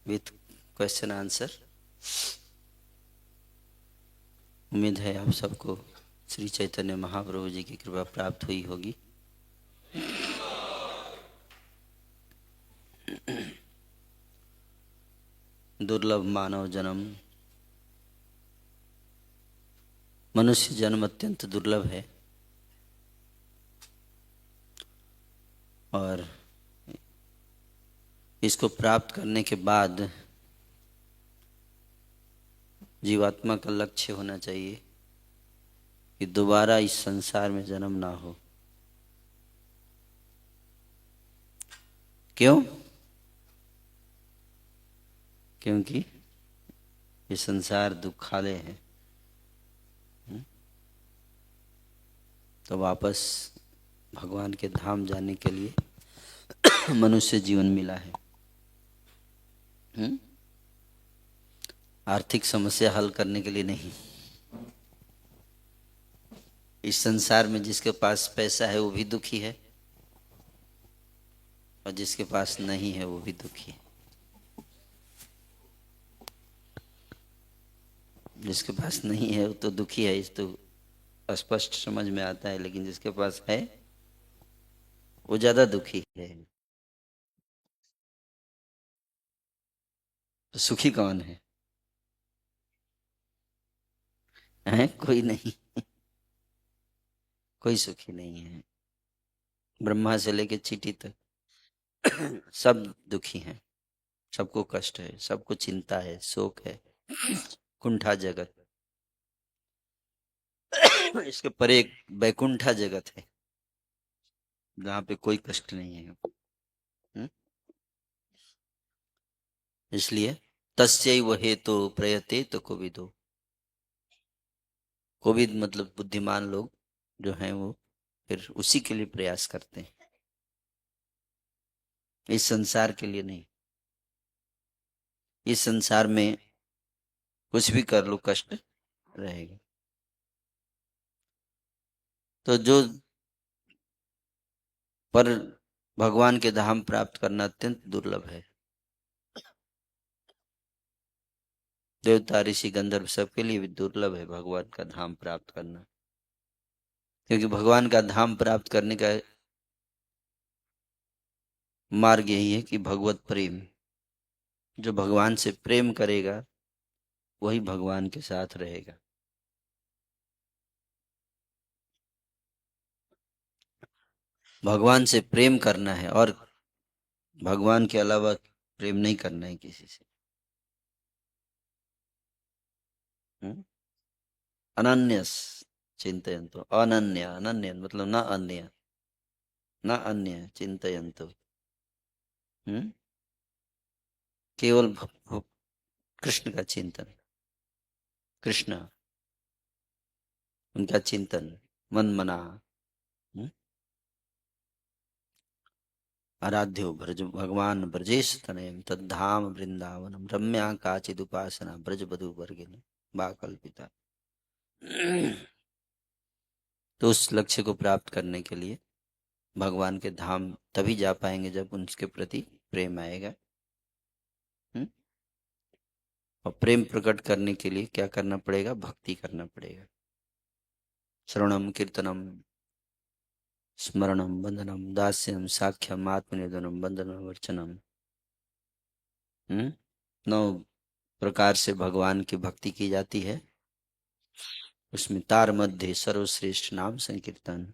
With question answer. उम्मीद है आप सबको श्री चैतन्य महाप्रभु जी की कृपा प्राप्त हुई होगी। दुर्लभ मानव जन्म, मनुष्य जन्म अत्यंत दुर्लभ है और इसको प्राप्त करने के बाद जीवात्मा का लक्ष्य होना चाहिए कि दोबारा इस संसार में जन्म ना हो। क्यों? क्योंकि ये संसार दुखालय है। तो वापस भगवान के धाम जाने के लिए मनुष्य जीवन मिला है। आर्थिक समस्या हल करने के लिए नहीं। इस संसार में जिसके पास पैसा है वो भी दुखी है और जिसके पास नहीं है वो भी दुखी है। जिसके पास नहीं है वो तो दुखी है, इस तो स्पष्ट समझ में आता है, लेकिन जिसके पास है वो ज्यादा दुखी है। तो सुखी कौन है? हैं? कोई नहीं। कोई सुखी नहीं है। ब्रह्मा से लेके चींटी तक सब दुखी हैं। सबको कष्ट है, सबको चिंता है, शोक है, कुंठा जगत। इसके परे एक बैकुंठा जगत है जहाँ पे कोई कष्ट नहीं है। हम्म? इसलिए तस्यैव हेतु प्रयते तो कोविदो। कोविद मतलब बुद्धिमान लोग जो हैं वो फिर उसी के लिए प्रयास करते हैं, इस संसार के लिए नहीं। इस संसार में कुछ भी कर लो कष्ट रहेगा। तो जो पर भगवान के धाम प्राप्त करना अत्यंत दुर्लभ है। देवता ऋषि गंधर्व सबके लिए भी दुर्लभ है भगवान का धाम प्राप्त करना। क्योंकि भगवान का धाम प्राप्त करने का मार्ग यही है कि भगवत प्रेम। जो भगवान से प्रेम करेगा वही भगवान के साथ रहेगा। भगवान से प्रेम करना है और भगवान के अलावा प्रेम नहीं करना है किसी से। हम्म? अनन्यस चिंतयन्तु। अनन्य, अनन्य मतलब ना अन्य, ना अन्य चिंतयन्तु। हम्म? केवल कृष्ण का चिंतन, कृष्ण उनका चिंतन मन मना। हम्म? आराध्यो ब्रज भगवान ब्रजेश तनयम तद्धाम वृंदावनम रम्या काचिदुपासना ब्रज बधु वर्गिनी बाकल्पिता। तो उस लक्ष्य को प्राप्त करने के लिए भगवान के धाम तभी जा पाएंगे जब उनके प्रति प्रेम आएगा। हम्म? और प्रेम प्रकट करने के लिए क्या करना पड़ेगा? भक्ति करना पड़ेगा। श्रवणम कीर्तनम स्मरणम वंदनम दास्यम साख्यम आत्मनिवेदनम वंदनम वर्चनम। नौ प्रकार से भगवान की भक्ति की जाती है। उसमें तार मध्य सर्वश्रेष्ठ नाम संकीर्तन,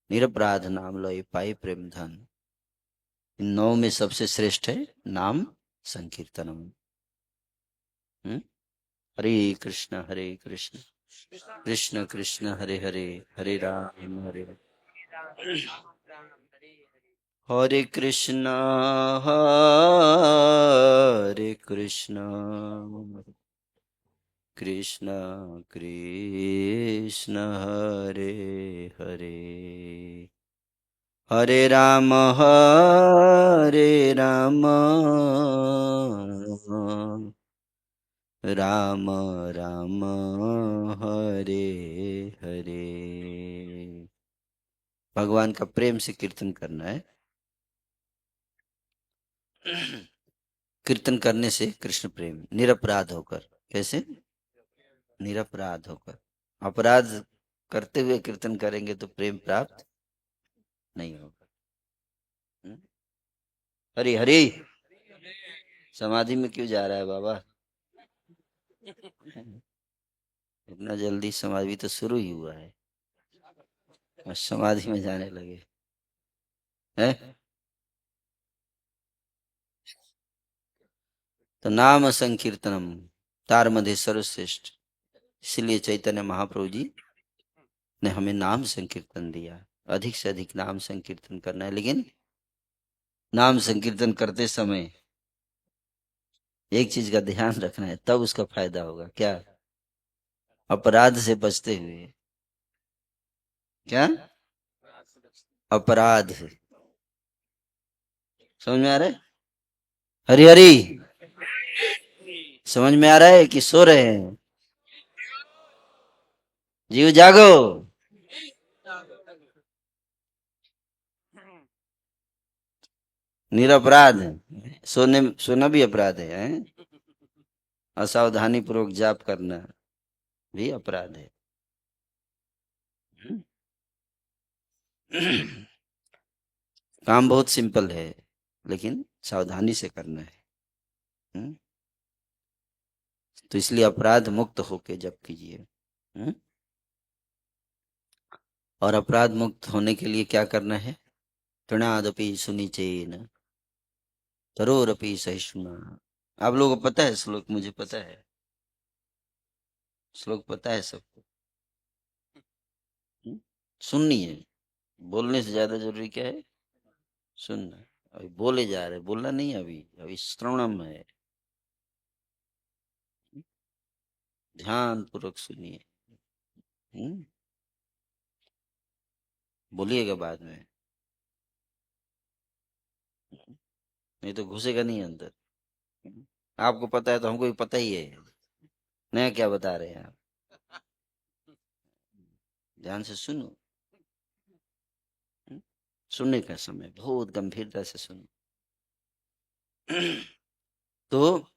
निरपराध नाम लय पाई प्रेम धन। इन नौ में सबसे श्रेष्ठ है नाम संकीर्तनम। हम्म? हरे कृष्ण कृष्ण कृष्ण हरे हरे, हरे राम हरे हरे कृष्ण हरे कृष्ण कृष्ण कृष्ण हरे हरे, हरे राम राम राम हरे हरे। भगवान का प्रेम से कीर्तन करना है। कीर्तन करने से कृष्ण प्रेम, निरपराध होकर। कैसे? निरपराध होकर। अपराध करते हुए कीर्तन करेंगे तो प्रेम प्राप्त नहीं होगा। हम्म? हरि हरि। समाधि में क्यों जा रहा है बाबा? इतना जल्दी? समाधि तो शुरू ही हुआ है और समाधि में जाने लगे हैं। तो नाम संकीर्तनम तार मध्य सर्वश्रेष्ठ। इसलिए चैतन्य महाप्रभु जी ने हमें नाम संकीर्तन दिया। अधिक से अधिक नाम संकीर्तन करना है, लेकिन नाम संकीर्तन करते समय एक चीज का ध्यान रखना है, तब उसका फायदा होगा। क्या? अपराध से बचते हुए। क्या? अपराध। समझ में आ रहा है? हरि हरि। समझ में आ रहा है कि सो रहे हैं? जीव जागो। निरपराध। सोने सोना भी अपराध है, हैं? असावधानी पूर्वक जाप करना भी अपराध है। काम बहुत सिंपल है, लेकिन सावधानी से करना है। हम्म? तो इसलिए अपराध मुक्त होके जप कीजिए। हम्म? और अपराध मुक्त होने के लिए क्या करना है? तृणादपि सुनिचेन तरोरपि सहिष्णुना। आप लोगों को पता है श्लोक? मुझे पता है श्लोक, पता है सबको। हम्म? सुननी है। बोलने से ज्यादा जरूरी क्या है? सुनना। अभी बोले जा रहे, बोलना नहीं, अभी अभी श्रवणम है। ध्यान पूर्वक सुनिए। हम्म? बोलिएगा बाद में, नहीं तो घुसेगा नहीं अंदर। आपको पता है तो हमको भी पता ही है। नया क्या बता रहे हैं आप? ध्यान से सुनो। हम्म? सुनने का समय बहुत गंभीरता से सुनो। तो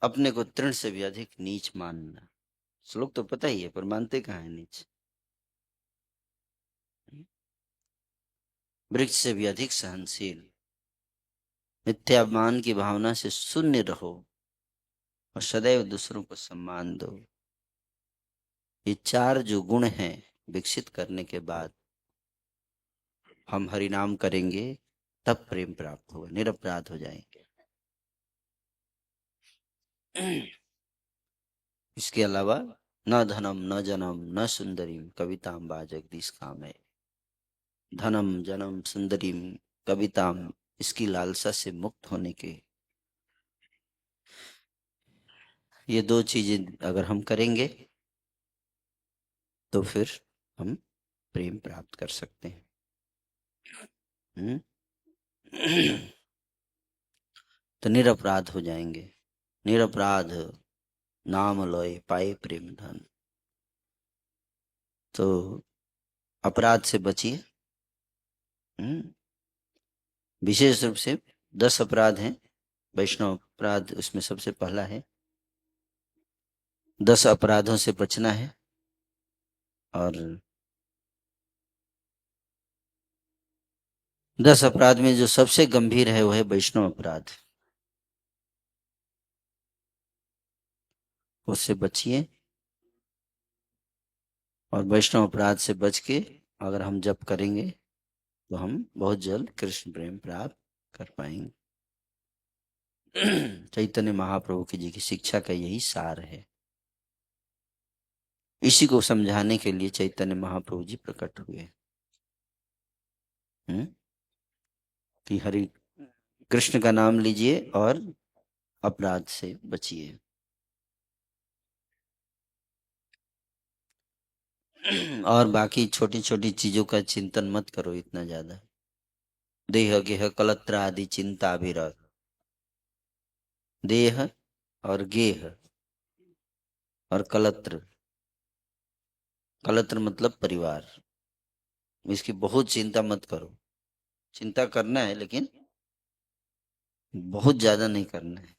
अपने को तृण से भी अधिक नीच मानना। श्लोक तो पता ही है, पर मानते कहाँ है नीच? वृक्ष से भी अधिक सहनशील। मिथ्याभिमान की भावना से शून्य रहो और सदैव दूसरों को सम्मान दो। ये चार जो गुण हैं, विकसित करने के बाद हम हरि नाम करेंगे, तब प्रेम प्राप्त होगा, निरपराध हो जाएंगे। इसके अलावा न धनम न जनम न सुंदरीम कविताम बा जगदीश काम है। धनम जनम सुंदरीम कविताम, इसकी लालसा से मुक्त होने के ये दो चीजें अगर हम करेंगे तो फिर हम प्रेम प्राप्त कर सकते हैं। हम्म? तो निरपराध हो जाएंगे। निरपराध नाम लय पाए प्रेम धन। तो अपराध से बचिए। हम्म? विशेष रूप से 10 अपराध हैं। वैष्णव अपराध उसमें सबसे पहला है। 10 अपराधों से बचना है। और 10 अपराध में जो सबसे गंभीर है वो है वैष्णव अपराध। उससे बचिए। और वैष्णव अपराध से बच के अगर हम जप करेंगे तो हम बहुत जल्द कृष्ण प्रेम प्राप्त कर पाएंगे। चैतन्य महाप्रभु की जी की शिक्षा का यही सार है। इसी को समझाने के लिए चैतन्य महाप्रभु जी प्रकट हुए। हम्म? कि हरि कृष्ण का नाम लीजिए और अपराध से बचिए। और बाकी छोटी छोटी चीजों का चिंतन मत करो इतना ज्यादा। देह गेह कलत्र आदि चिंता भी रह। देह और गेह और कलत्र। कलत्र मतलब परिवार। इसकी बहुत चिंता मत करो। चिंता करना है, लेकिन बहुत ज्यादा नहीं करना है।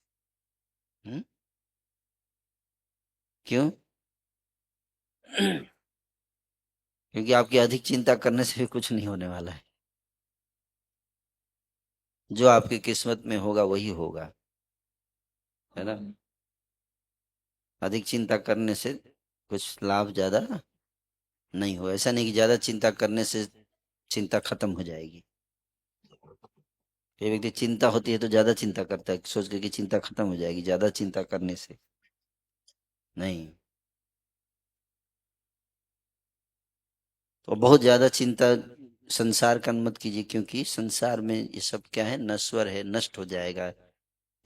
क्यों? क्योंकि आपकी अधिक चिंता करने से भी कुछ नहीं होने वाला है। जो आपकी किस्मत में होगा वही होगा, है ना। अधिक चिंता करने से कुछ लाभ ज्यादा नहीं हो। ऐसा नहीं कि ज्यादा चिंता करने से चिंता खत्म हो जाएगी। कई व्यक्ति चिंता होती है तो ज्यादा चिंता करता है, सोच के कि चिंता खत्म हो जाएगी ज्यादा चिंता करने से। नहीं। तो बहुत ज्यादा चिंता संसार का मत कीजिए, क्योंकि संसार में ये सब क्या है, नश्वर है, नष्ट हो जाएगा।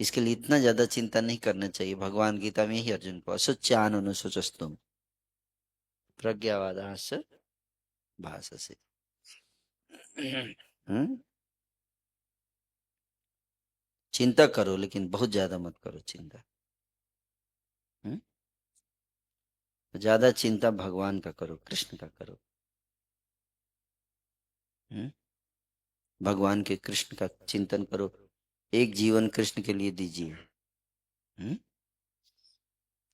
इसके लिए इतना ज्यादा चिंता नहीं करना चाहिए। भगवान गीता में ही अर्जुन को असुचान अनुशोचस्तुम प्रज्ञावादांश भाषसे। हम्म। चिंता करो लेकिन बहुत ज्यादा मत करो चिंता। हम्म। ज्यादा चिंता भगवान का करो, कृष्ण का करो। हम्म। भगवान के कृष्ण का चिंतन करो। एक जीवन कृष्ण के लिए दीजिए। हम्म।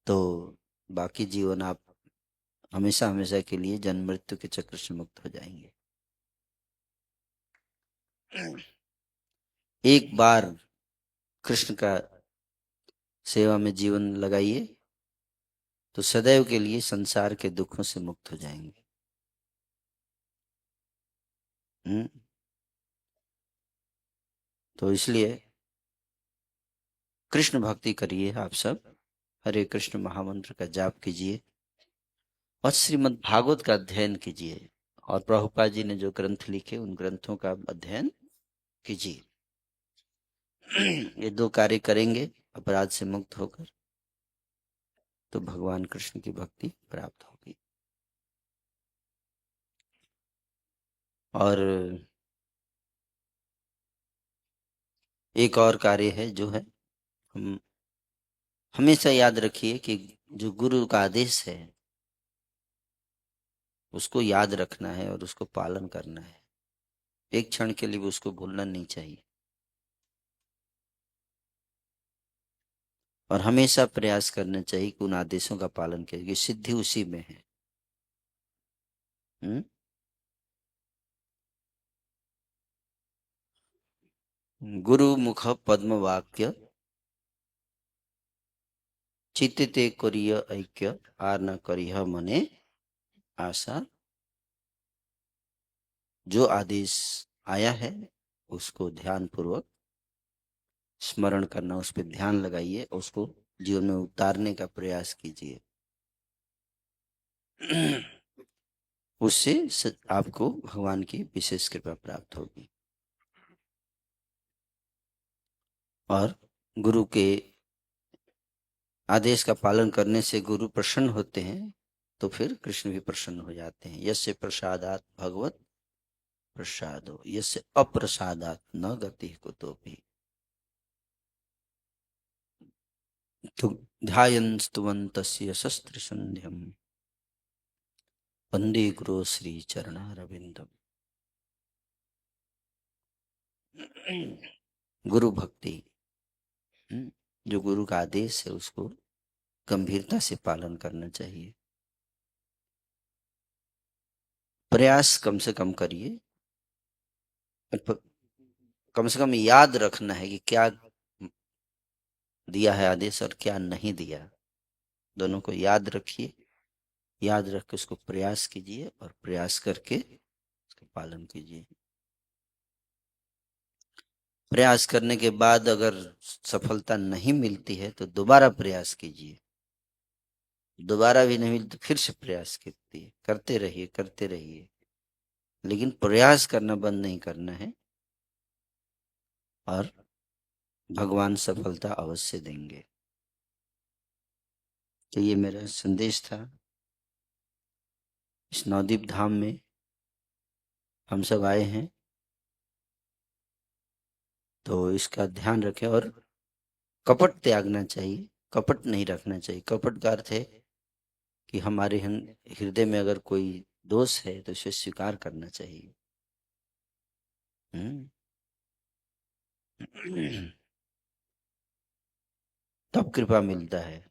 तो बाकी जीवन आप हमेशा हमेशा के लिए जन्म मृत्यु के चक्र से मुक्त हो जाएंगे। एक बार कृष्ण का सेवा में जीवन लगाइए तो सदैव के लिए संसार के दुखों से मुक्त हो जाएंगे। हम्म। तो इसलिए कृष्ण भक्ति करिए आप सब। हरे कृष्ण महामंत्र का जाप कीजिए और श्रीमद् भागवत का अध्ययन कीजिए। और प्रभुपाद जी ने जो ग्रंथ लिखे उन ग्रंथों का अध्ययन कीजिए। ये दो कार्य करेंगे अपराध से मुक्त होकर, तो भगवान कृष्ण की भक्ति प्राप्त होगी। और एक और कार्य है जो है, हम हमेशा याद रखिए कि जो गुरु का आदेश है उसको याद रखना है और उसको पालन करना है। एक क्षण के लिए भी उसको भूलना नहीं चाहिए। और हमेशा प्रयास करना चाहिए कि उन आदेशों का पालन करें, क्योंकि सिद्धि उसी में है। हम्म? गुरु मुख पद्म वाक्य चित्ते करिय ऐक्य आर न करिह मने आशा। जो आदेश आया है उसको ध्यान पूर्वक स्मरण करना, उस पर ध्यान लगाइए, उसको जीवन में उतारने का प्रयास कीजिए। उससे आपको भगवान की विशेष कृपा प्राप्त होगी। और गुरु के आदेश का पालन करने से गुरु प्रसन्न होते हैं, तो फिर कृष्ण भी प्रसन्न हो जाते हैं। यस्य प्रसादात भगवत प्रसादो यस्य अप्रसादात न गति कुतोपि। तो ध्यायन् स्तुवन्तस्य शस्त्र संध्यम वंदे गुरु श्री चरणारविंदम। गुरु भक्ति, जो गुरु का आदेश है उसको गंभीरता से पालन करना चाहिए। प्रयास कम से कम करिए। कम से कम याद रखना है कि क्या दिया है आदेश और क्या नहीं दिया, दोनों को याद रखिए। याद रख के उसको प्रयास कीजिए और प्रयास करके उसका पालन कीजिए। प्रयास करने के बाद अगर सफलता नहीं मिलती है तो दोबारा प्रयास कीजिए। दोबारा भी नहीं मिली तो फिर से प्रयास कीजिए, करते रहिए करते रहिए, लेकिन प्रयास करना बंद नहीं करना है। और भगवान सफलता अवश्य देंगे। तो ये मेरा संदेश था। इस नवदीप धाम में हम सब आए हैं, तो इसका ध्यान रखें। और कपट त्यागना चाहिए, कपट नहीं रखना चाहिए। कपट का अर्थ है कि हमारे हृदय में अगर कोई दोष है तो इसे स्वीकार करना चाहिए। हम्म। तब कृपा मिलता है।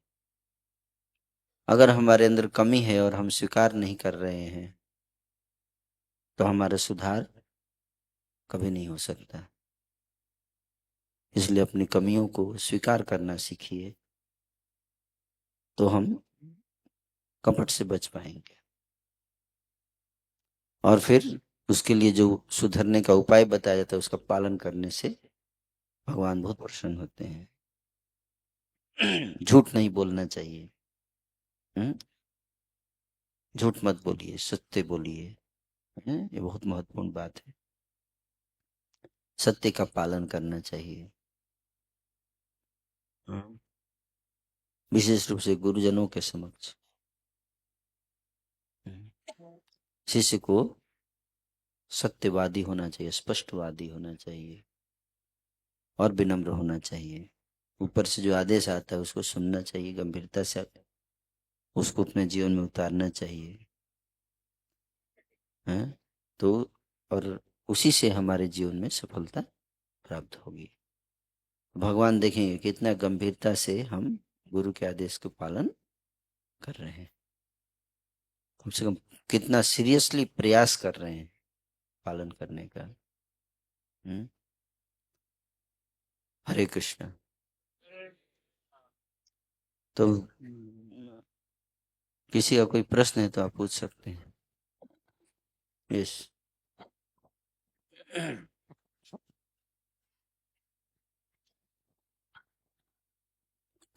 अगर हमारे अंदर कमी है और हम स्वीकार नहीं कर रहे हैं तो हमारा सुधार कभी नहीं हो सकता। इसलिए अपनी कमियों को स्वीकार करना सीखिए, तो हम कपट से बच पाएंगे। और फिर उसके लिए जो सुधरने का उपाय बताया जाता है उसका पालन करने से भगवान बहुत प्रसन्न होते हैं। झूठ नहीं बोलना चाहिए। हम्म? झूठ मत बोलिए, सत्य बोलिए। ये बहुत महत्वपूर्ण बात है। सत्य का पालन करना चाहिए। हम्म। विशेष रूप से गुरुजनों के समक्ष। शिष्य को सत्यवादी होना चाहिए, स्पष्टवादी होना चाहिए और विनम्र होना चाहिए। ऊपर से जो आदेश आता है उसको सुनना चाहिए, गंभीरता से उसको अपने जीवन में उतारना चाहिए। हैं? तो और उसी से हमारे जीवन में सफलता प्राप्त होगी। भगवान देखेंगे कितना गंभीरता से हम गुरु के आदेश का पालन कर रहे हैं, कम से कम कितना सीरियसली प्रयास कर रहे हैं पालन करने का। हम्म? हरे कृष्णा। तो किसी का कोई प्रश्न है तो आप पूछ सकते हैं। यस।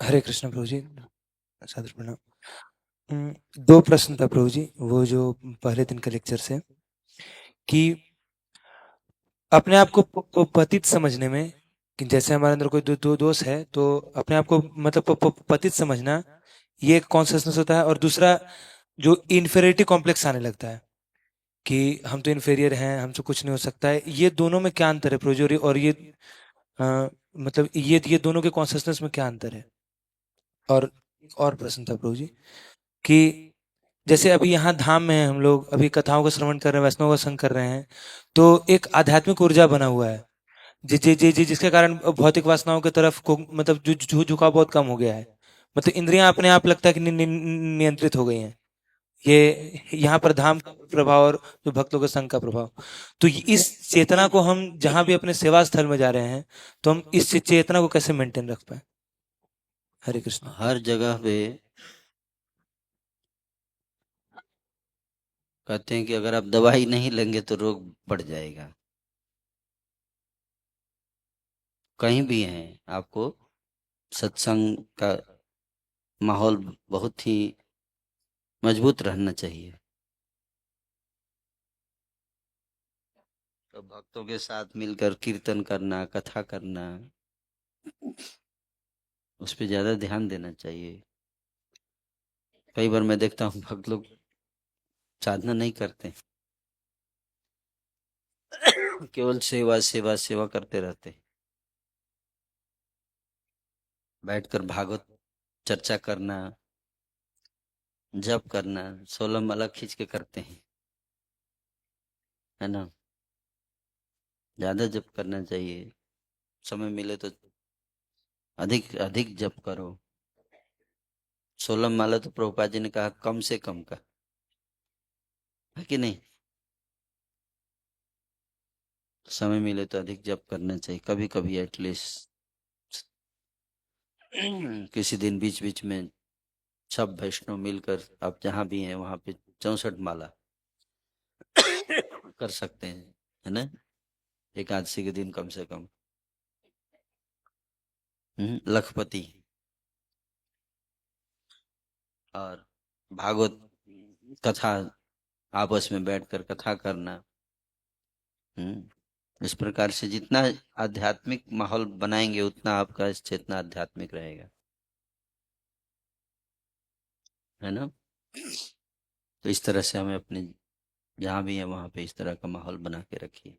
हरे कृष्ण प्रभु जी, सादर प्रणाम। दो प्रश्न था प्रभु जी, वो जो पहले दिन के लेक्चर से, कि अपने आप को पतित समझने में, कि जैसे हमारे अंदर कोई दो दोष है तो अपने आप को मतलब पतित समझना, ये एक कॉन्शियसनेस होता है। और दूसरा जो इन्फेरिटी कॉम्प्लेक्स आने लगता है कि हम तो इन्फेरियर हैं, हमसे कुछ नहीं हो सकता है, ये दोनों में क्या अंतर है प्रभु जी? और ये मतलब ये दोनों के कॉन्शियसनेस में क्या अंतर है? और एक और प्रश्न था प्रभु जी, कि जैसे अभी यहाँ धाम में हैं हम लोग, अभी कथाओं का श्रवण कर रहे हैं, वैष्णव का संग कर रहे हैं, तो एक आध्यात्मिक ऊर्जा बना हुआ है जिसके कारण भौतिक वासनाओं की तरफ को मतलब झुकाव बहुत कम हो गया है। मतलब इंद्रियां अपने आप लगता है कि नियंत्रित हो गई हैं। ये यहाँ पर धाम का प्रभाव और जो भक्तों के संग का प्रभाव, तो इस चेतना को हम जहां भी अपने सेवा स्थल में जा रहे हैं, तो हम इस चेतना को कैसे मेंटेन रख पाए? हरे कृष्ण। हर जगह पे कहते हैं कि अगर आप दवाई नहीं लेंगे तो रोग बढ़ जाएगा। कहीं भी हैं आपको सत्संग का माहौल बहुत ही मजबूत रहना चाहिए। तो भक्तों के साथ मिलकर कीर्तन करना, कथा करना, उस पर ज्यादा ध्यान देना चाहिए। कई बार मैं देखता हूँ भक्त लोग साधना नहीं करते, केवल सेवा सेवा सेवा करते रहते, बैठकर भागवत चर्चा करना, जप करना, 16 माला खींच के करते हैं, है ना। ज्यादा जप करना चाहिए। समय मिले तो अधिक अधिक जप करो। 16 माला तो प्रभुपाद जी ने कहा कम से कम का, है कि नहीं। समय मिले तो अधिक जप करना चाहिए, कभी कभी एटलीस्ट किसी दिन बीच बीच में सब वैष्णव मिलकर आप जहाँ भी हैं वहां पे 64 माला कर सकते हैं, है ना। एकादशी के दिन कम से कम। लखपति और भागवत कथा, आपस में बैठकर कथा करना। इस प्रकार से जितना आध्यात्मिक माहौल बनाएंगे उतना आपका चेतना आध्यात्मिक रहेगा, है ना। तो इस तरह से हमें अपने जहाँ भी है वहां पे इस तरह का माहौल बना के रखिए।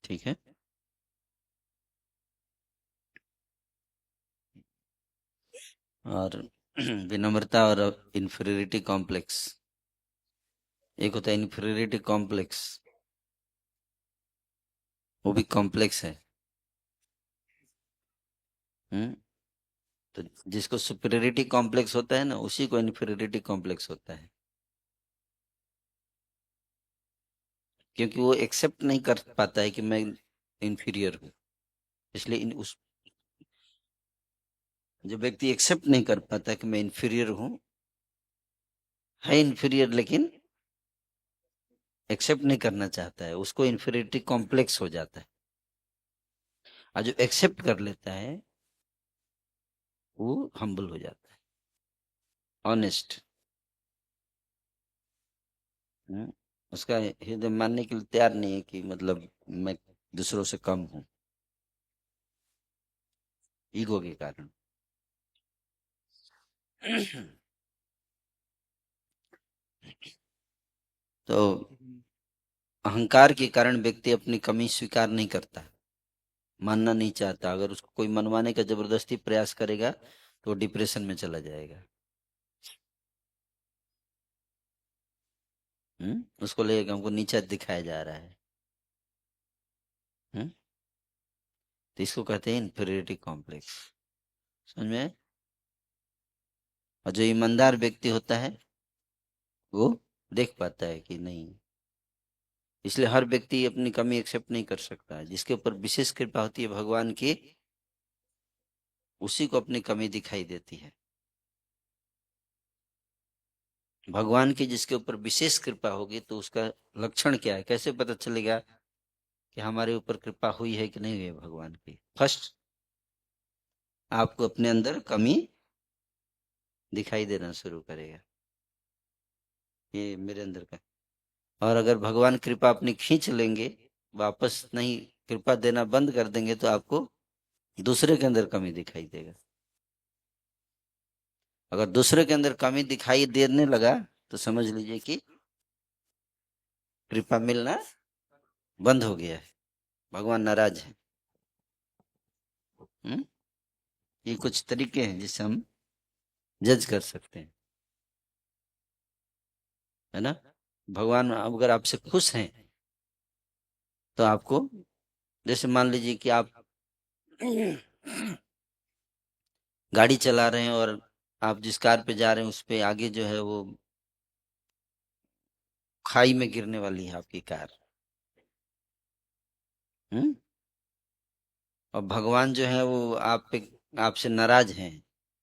ठीक है। और विनम्रता और इन्फीरियरिटी कॉम्प्लेक्स, एक होता है इन्फीरियरिटी कॉम्प्लेक्स, वो भी कॉम्प्लेक्स है। हम्म। तो जिसको सुपीरियरिटी कॉम्प्लेक्स होता है ना, उसी को इन्फीरियरिटी कॉम्प्लेक्स होता है, क्योंकि वो एक्सेप्ट नहीं कर पाता है कि मैं इंफीरियर हूँ। इसलिए उस जो व्यक्ति एक्सेप्ट नहीं कर पाता कि मैं इंफीरियर हूँ, है इंफीरियर लेकिन एक्सेप्ट नहीं करना चाहता है, उसको इंफीरियरिटी कॉम्प्लेक्स हो जाता है। और जो एक्सेप्ट कर लेता है वो हम्बल हो जाता है, ऑनेस्ट। उसका हृदय मानने के लिए तैयार नहीं है कि मतलब मैं दूसरों से कम हूँ, ईगो के कारण। तो अहंकार के कारण व्यक्ति अपनी कमी स्वीकार नहीं करता, मानना नहीं चाहता। अगर उसको कोई मनवाने का जबरदस्ती प्रयास करेगा तो वो डिप्रेशन में चला जाएगा। उसको लगेगा हमको नीचा दिखाया जा रहा है। हम्म। तो इसको कहते हैं इन्फीरियरिटी कॉम्प्लेक्स। समझ में आया? और जो ईमानदार व्यक्ति होता है वो देख पाता है कि नहीं। इसलिए हर व्यक्ति अपनी कमी एक्सेप्ट नहीं कर सकता है। जिसके ऊपर विशेष कृपा होती है भगवान की, उसी को अपनी कमी दिखाई देती है। भगवान की जिसके ऊपर विशेष कृपा होगी तो उसका लक्षण क्या है, कैसे पता चलेगा कि हमारे ऊपर कृपा हुई है कि नहीं हुई है भगवान की? फर्स्ट, आपको अपने अंदर कमी दिखाई देना शुरू करेगा, ये मेरे अंदर का। और अगर भगवान कृपा अपनी खींच लेंगे, वापस नहीं कृपा देना बंद कर देंगे, तो आपको दूसरे के अंदर कमी दिखाई देगा। अगर दूसरे के अंदर कमी दिखाई देने लगा तो समझ लीजिए कि कृपा मिलना बंद हो गया है, भगवान नाराज है। हम्म। ये कुछ तरीके हैं जिससे हम जज कर सकते हैं, है ना। भगवान अगर आपसे खुश हैं तो आपको, जैसे मान लीजिए कि आप गाड़ी चला रहे हैं और आप जिस कार पे जा रहे हैं उस पे आगे जो है वो खाई में गिरने वाली है आपकी कार। हम्म। और भगवान जो है वो आप पे, आपसे नाराज हैं,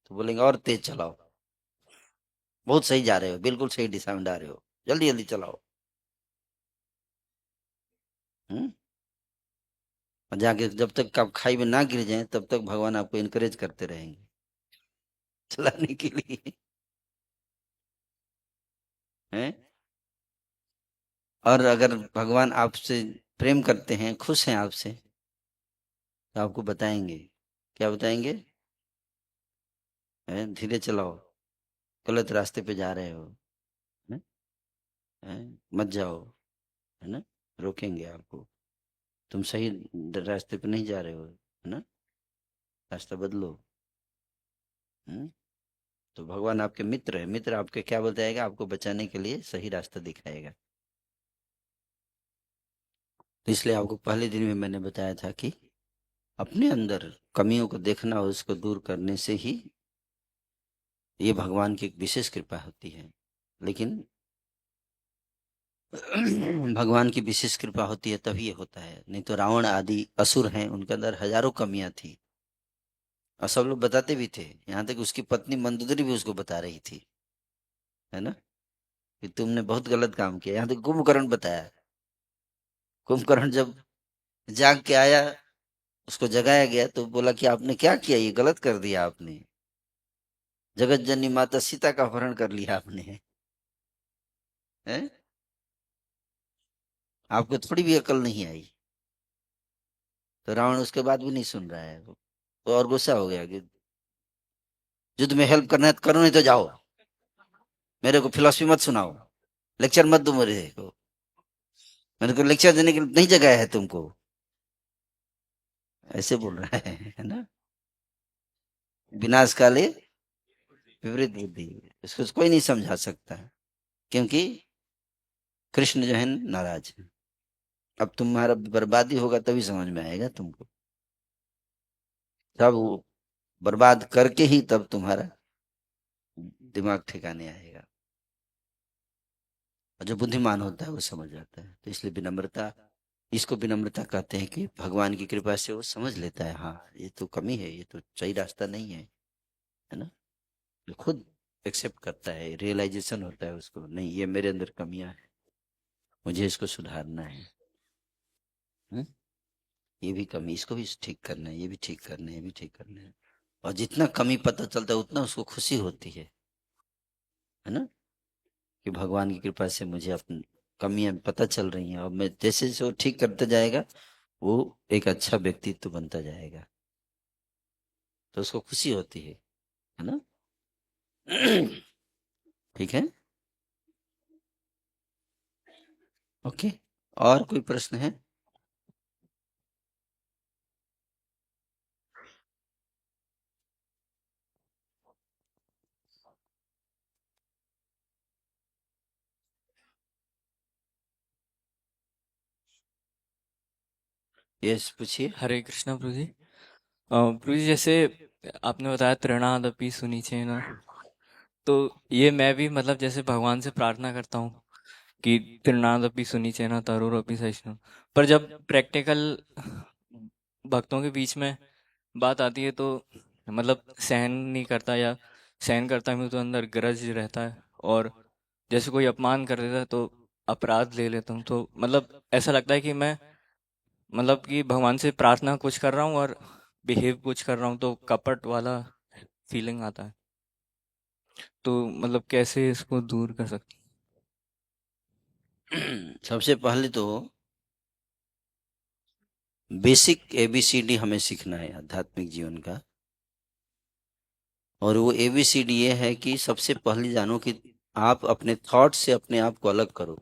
तो बोलेंगे और तेज चलाओ, बहुत सही जा रहे हो, बिल्कुल सही दिशा में जा रहे हो, जल्दी जल्दी चलाओ। हम्म। और जाके जब तक आप खाई में ना गिर जाए तब तक भगवान आपको इनकरेज करते रहेंगे चलाने के लिए। हैं। और अगर भगवान आपसे प्रेम करते हैं, खुश हैं आपसे, तो आपको बताएंगे, क्या बताएंगे? हैं, धीरे चलाओ, गलत रास्ते पे जा रहे हो। हैं? हैं? मत जाओ, है ना, रोकेंगे आपको, तुम सही रास्ते पे नहीं जा रहे हो, है ना, रास्ता बदलो। हम्म। तो भगवान आपके मित्र है, मित्र आपके क्या बताएगा, आपको बचाने के लिए सही रास्ता दिखाएगा। तो इसलिए आपको पहले दिन में मैंने बताया था कि अपने अंदर कमियों को देखना और उसको दूर करने से ही ये भगवान की एक विशेष कृपा होती है। लेकिन भगवान की विशेष कृपा होती है तभी ये होता है, नहीं तो रावण आदि असुर हैं, उनके अंदर हजारों कमियां थी और सब लोग बताते भी थे। यहाँ तक उसकी पत्नी मंदोदरी भी उसको बता रही थी, है ना, कि तुमने बहुत गलत काम किया। यहाँ तक कुंभकर्ण बताया, कुंभकर्ण जब जाग के आया, उसको जगाया गया तो बोला कि आपने क्या किया, ये गलत कर दिया आपने, जगत जननी माता सीता का अपहरण कर लिया आपने, हैं? आपको थोड़ी भी अकल नहीं आई। तो रावण उसके बाद भी नहीं सुन रहा है, तो और गुस्सा हो गया कि युद्ध में हेल्प करना है तो करो, नहीं तो जाओ, मेरे को फिलॉसफी मत सुनाओ, लेक्चर मत दो मेरे को, मेरे को लेक्चर देने के लिए नहीं जगह है तुमको, ऐसे बोल रहा है ना। विनाश काले विपरीत बुद्धि, इसको कोई नहीं समझा सकता, क्योंकि कृष्ण जो है नाराज है। अब तुम्हारा बर्बादी होगा तभी समझ में आएगा तुमको। सब बर्बाद करके ही तब तुम्हारा दिमाग ठिकाने आएगा। और जो बुद्धिमान होता है वो समझ जाता है। तो इसलिए विनम्रता, इसको विनम्रता कहते हैं कि भगवान की कृपा से वो समझ लेता है, हाँ ये तो कमी है, ये तो सही रास्ता नहीं है ना। तो खुद एक्सेप्ट करता है, रियलाइजेशन होता है उसको, नहीं ये मेरे अंदर कमियां हैं, मुझे इसको सुधारना है। हम्म? ये भी कमी, इसको भी ठीक करना है, ये भी ठीक करना है, ये भी ठीक करना है। और जितना कमी पता चलता है उतना उसको खुशी होती है ना, कि भगवान की कृपा से मुझे अपनी कमियां पता चल रही हैं, और मैं जैसे जैसे वो ठीक करता जाएगा वो एक अच्छा व्यक्तित्व बनता जाएगा, तो उसको खुशी होती है ना। ठीक है। ओके, और कोई प्रश्न है? यस, पूछिए। हरे कृष्णा प्रभु जी। प्रभु जी, जैसे आपने बताया तृणादपि सुनीचेन, तो ये मैं भी मतलब जैसे भगवान से प्रार्थना करता हूँ कि तृणादपि सुनीचेन तरोरपि सहिष्णु, पर जब प्रैक्टिकल भक्तों के बीच में बात आती है तो मतलब सहन नहीं करता, या सहन करता हूँ तो अंदर ग्रज रहता है, और जैसे कोई अपमान कर देता है तो अपराध ले लेता हूँ, तो मतलब ऐसा लगता है कि मैं मतलब कि भगवान से प्रार्थना कुछ कर रहा हूँ और बिहेव कुछ कर रहा हूँ, तो कपट वाला फीलिंग आता है। तो मतलब कैसे इसको दूर कर सकते सबसे पहले तो बेसिक एबीसीडी हमें सीखना है आध्यात्मिक जीवन का। और वो एबीसीडी ये है कि सबसे पहले जानो कि आप अपने थॉट से अपने आप को अलग करो।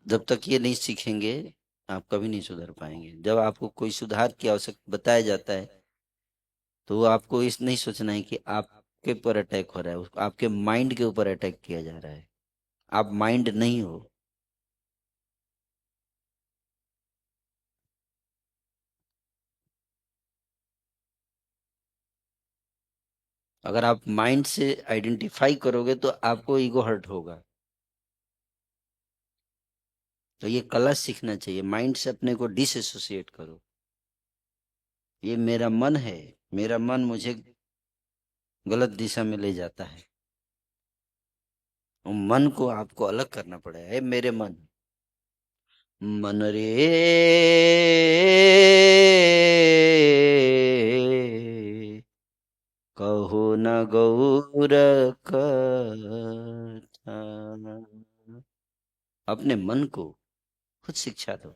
जब तक ये नहीं सीखेंगे आप कभी नहीं सुधर पाएंगे। जब आपको कोई सुधार की आवश्यकता बताया जाता है तो आपको इस नहीं सोचना है कि आपके ऊपर अटैक हो रहा है, आपके माइंड के ऊपर अटैक किया जा रहा है। आप माइंड नहीं हो। अगर आप माइंड से आइडेंटिफाई करोगे तो आपको ईगो हर्ट होगा। तो ये कला सीखना चाहिए, माइंड से अपने को डिसएसोसिएट करो। ये मेरा मन है, मेरा मन मुझे गलत दिशा में ले जाता है। और मन को आपको अलग करना पड़ेगा। हे मेरे मन, मन रे कहो न गौर कथा। अपने मन को खुद शिक्षा दो,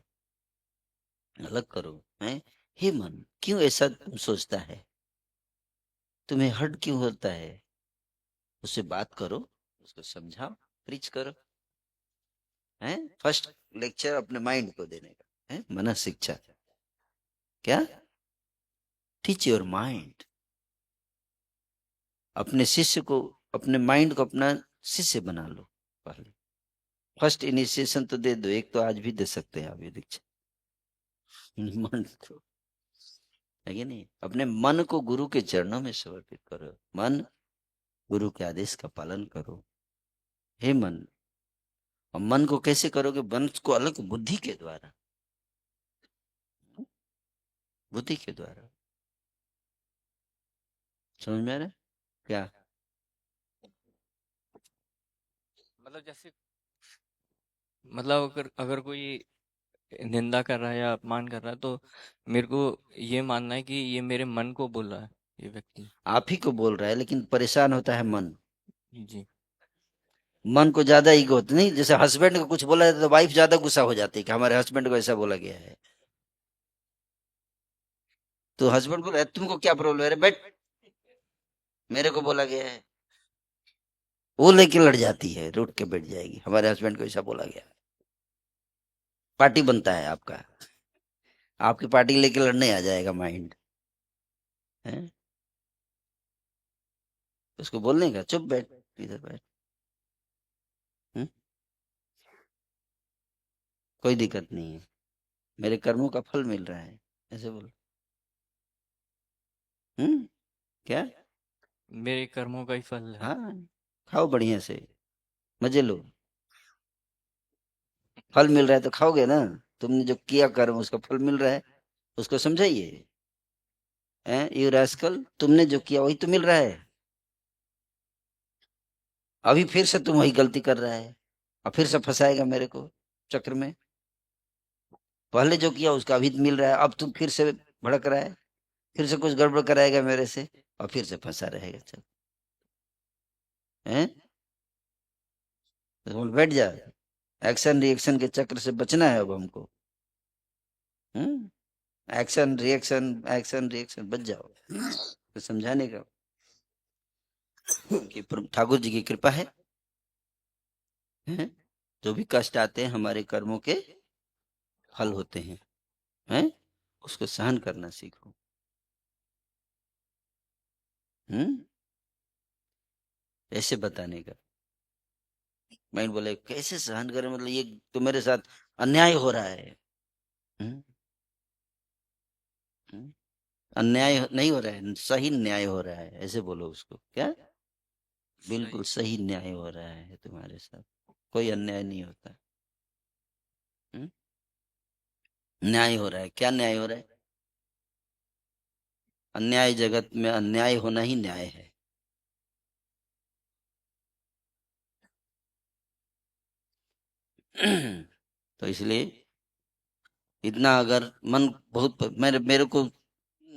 अलग करो। हैं, हे मन क्यों ऐसा तुम सोचता है, तुम्हें हर्ट क्यों होता है, उससे बात करो, उसको समझाओ, प्रीच करो। हैं, फर्स्ट लेक्चर अपने माइंड को देने का है मन शिक्षा। क्या? Teach your mind. अपने शिष्य को, अपने माइंड को अपना शिष्य बना लो। पहले फर्स्ट इनिशिएशन तो दे दो, एक तो आज भी दे सकते हैं आप ये दीक्षा। मन को, है कि नहीं? अपने मन को गुरु के चरणों में समर्पित करो। मन, गुरु के आदेश का पालन करो। हे मन, और मन को कैसे करोगे? मन को अलग बुद्धि के द्वारा, बुद्धि के द्वारा। समझ में आ रहा है क्या? मतलब जैसे मतलब अगर अगर कोई निंदा कर रहा है या अपमान कर रहा है, तो मेरे को ये मानना है कि ये मेरे मन को बोल रहा है ये व्यक्ति। आप ही को बोल रहा है, लेकिन परेशान होता है मन। जी। मन को ज्यादा ईगो होता नहीं। जैसे हस्बैंड को कुछ बोला जाता है तो वाइफ ज्यादा गुस्सा हो जाती है कि हमारे हस्बैंड को ऐसा बोला गया है। तो हस्बैंड बोला तुमको क्या प्रॉब्लम है, अरे बैठ, मेरे को बोला गया है। वो लेके लड़ जाती है, रूठ के बैठ जाएगी, हमारे हस्बैंड को ऐसा बोला गया है। पार्टी बनता है आपका, आपकी पार्टी लेके लड़ने आ जाएगा माइंड है। उसको बोलने का, चुप बैठ, इधर बैठ। हम्म? कोई दिक्कत नहीं है, मेरे कर्मों का फल मिल रहा है, ऐसे बोलो। क्या? मेरे कर्मों का ही फल है। हाँ, खाओ बढ़िया से, मजे लो। फल मिल रहा है तो खाओगे ना। तुमने जो किया कर्म उसका फल मिल रहा है, उसको समझाइए। हैं यू रास्कल, तुमने जो किया वही तो मिल रहा है। अभी फिर से तुम वही गलती कर रहा है और फिर से फंसाएगा मेरे को चक्र में। पहले जो किया उसका अभी मिल रहा है, अब तुम फिर से भड़क रहा है, फिर से कुछ गड़बड़ कराएगा मेरे से और फिर से फंसा रहेगा। चल, हैं तो बोल बैठ जा। एक्शन रिएक्शन के चक्र से बचना है अब हमको। एक्शन रिएक्शन, एक्शन रिएक्शन, बच जाओ। तो समझाने का कि प्रभु ठाकुर जी की कृपा है, हैं? जो भी कष्ट आते हैं हमारे कर्मों के फल होते हैं? उसको सहन करना सीखो। हम्म ऐसे बताने का। माइंड बोले कैसे सहन करें, मतलब ये तो मेरे साथ अन्याय हो रहा है। हम्म हम्म? अन्याय नहीं हो रहा है, सही न्याय हो रहा है, ऐसे बोलो उसको। क्या? बिल्कुल सही न्याय हो रहा है तुम्हारे साथ, कोई अन्याय नहीं होता। हम्म? न्याय हो रहा है। क्या न्याय हो रहा है? अन्याय जगत में अन्याय होना ही न्याय है। तो इसलिए इतना अगर मन बहुत मेरे मेरे को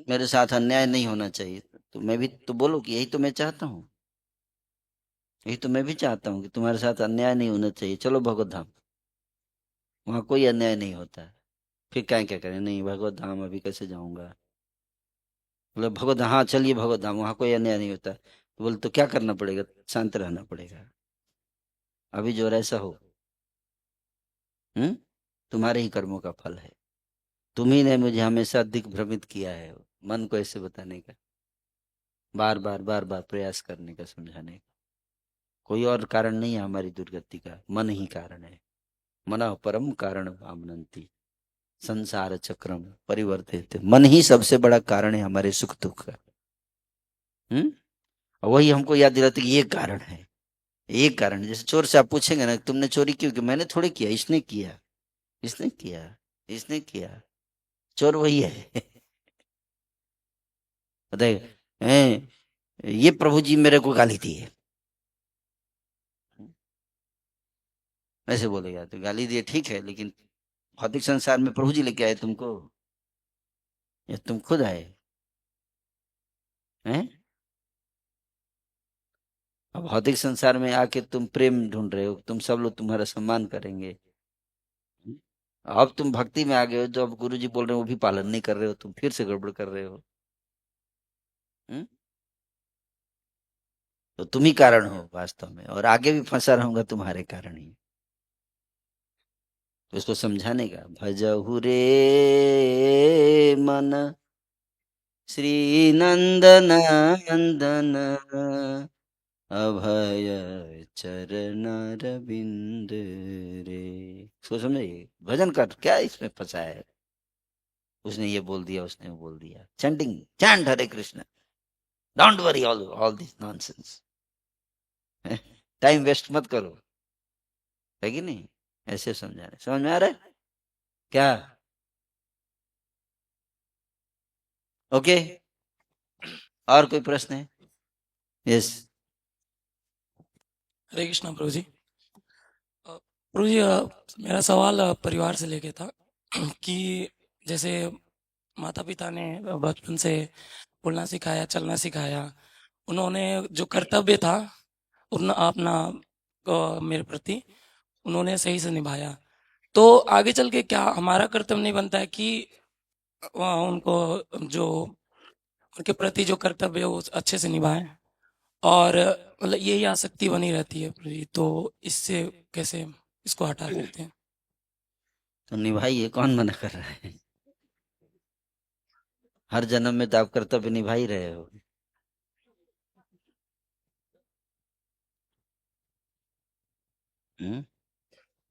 मेरे साथ अन्याय नहीं होना चाहिए, तो मैं भी तो बोलो कि यही तो मैं चाहता हूँ। यही तो मैं भी चाहता हूँ कि तुम्हारे साथ अन्याय नहीं होना चाहिए, चलो भगवत धाम, वहां कोई अन्याय नहीं होता है। फिर क्या करें, नहीं भगवत धाम अभी कैसे जाऊंगा। मतलब भगवत, हाँ चलिए भगवत धाम, वहां कोई अन्याय नहीं होता, तो बोले तो क्या करना पड़ेगा? शांत रहना पड़ेगा। अभी जो ऐसा हो। हम्म तुम्हारे ही कर्मों का फल है। तुम ही ने मुझे हमेशा दिग्भ्रमित किया है, मन को ऐसे बताने का, बार बार बार बार प्रयास करने का, समझाने का। कोई और कारण नहीं है हमारी दुर्गति का, मन ही कारण है। मना परम कारण आमनंती, संसार चक्रम परिवर्तित। मन ही सबसे बड़ा कारण है हमारे सुख दुख का। और वही हमको याद दिलाते कि ये कारण है, ये कारण है। जैसे चोर से आप पूछेंगे ना तुमने चोरी क्यों की, मैंने थोड़ी किया, इसने किया, इसने किया, इसने किया। चोर वही है। बताइए, ये प्रभु जी मेरे को गाली दी है, ऐसे बोलेगा तो गाली दिए ठीक है, लेकिन भौतिक संसार में प्रभु जी लेके आए तुमको या तुम खुद आए? हैं? अब भौतिक संसार में आके तुम प्रेम ढूंढ रहे हो, तुम सब लोग तुम्हारा सम्मान करेंगे। अब तुम भक्ति में आ गए हो, जो अब गुरु जी बोल रहे हो वो भी पालन नहीं कर रहे हो, तुम फिर से गड़बड़ कर रहे हो। हम्म? तो तुम ही कारण हो वास्तव में, और आगे भी फंसा रहूंगा तुम्हारे कारण ही। तो इसको समझाने का, भजहु रे मन श्री नंदन नंदन, अभय चरण रविंद रे। इसको समझिए, भजन कर, क्या इसमें फंसा है? उसने ये बोल दिया, उसने वो बोल दिया, chanting, chant Hare Krishna, don't worry all all this nonsense. Time waste मत करो, है कि नहीं? ऐसे समझा रहे, समझ में आ रहा है क्या? ओके, और कोई प्रश्न है? यस। हरे कृष्णा प्रभु जी। प्रभु जी, मेरा सवाल परिवार से लेके था कि जैसे माता पिता ने बचपन से बोलना सिखाया, चलना सिखाया, उन्होंने जो कर्तव्य था उतना अपना मेरे प्रति उन्होंने सही से निभाया, तो आगे चल के क्या हमारा कर्तव्य नहीं बनता है कि उनको जो उनके प्रति जो कर्तव्य है वो अच्छे से निभाएं? और मतलब यही आसक्ति बनी रहती है प्रभु जी, तो इससे कैसे इसको हटा सकते हैं? तो निभाइए, कौन मना कर रहा है? हर जन्म में तो आप कर्तव्य निभा ही रहे हो।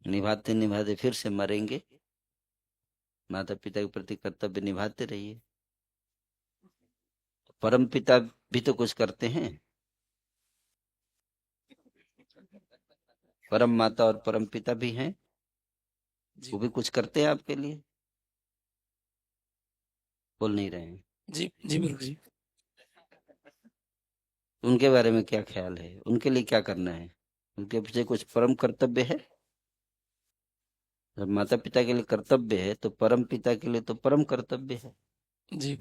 निभाते निभाते फिर से मरेंगे। माता पिता के प्रति कर्तव्य निभाते रहिए। परम पिता भी तो कुछ करते हैं। परम माता और परम पिता भी हैं, जी वो भी कुछ करते हैं आपके लिए। बोल नहीं रहे हैं। जी जी प्रभु जी। उनके बारे में क्या ख्याल है, उनके लिए क्या करना है? उनके पीछे कुछ परम कर्तव्य है? जब माता पिता के लिए कर्तव्य है तो परम पिता के लिए तो परम कर्तव्य है। जी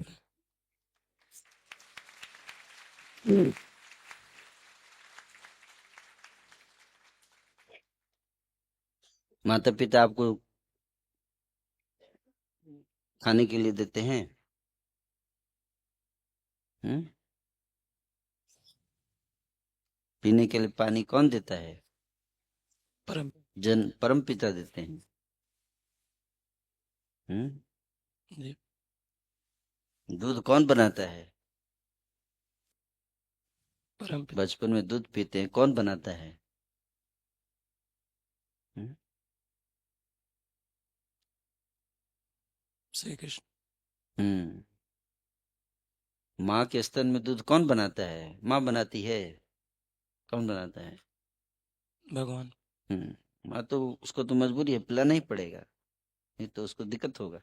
माता पिता आपको खाने के लिए देते हैं। हम्म? पीने के लिए पानी कौन देता है? परम परम पिता देते हैं। हम्म? जी दूध कौन बनाता है? परम बचपन में दूध पीते हैं, कौन बनाता है? हम्म? श्री कृष्ण। हम्म। माँ के स्तन में दूध कौन बनाता है? माँ बनाती है। कौन बनाता है? भगवान। माँ तो उसको तो मजबूरी है, पिलाना ही पड़ेगा, नहीं तो उसको दिक्कत होगा।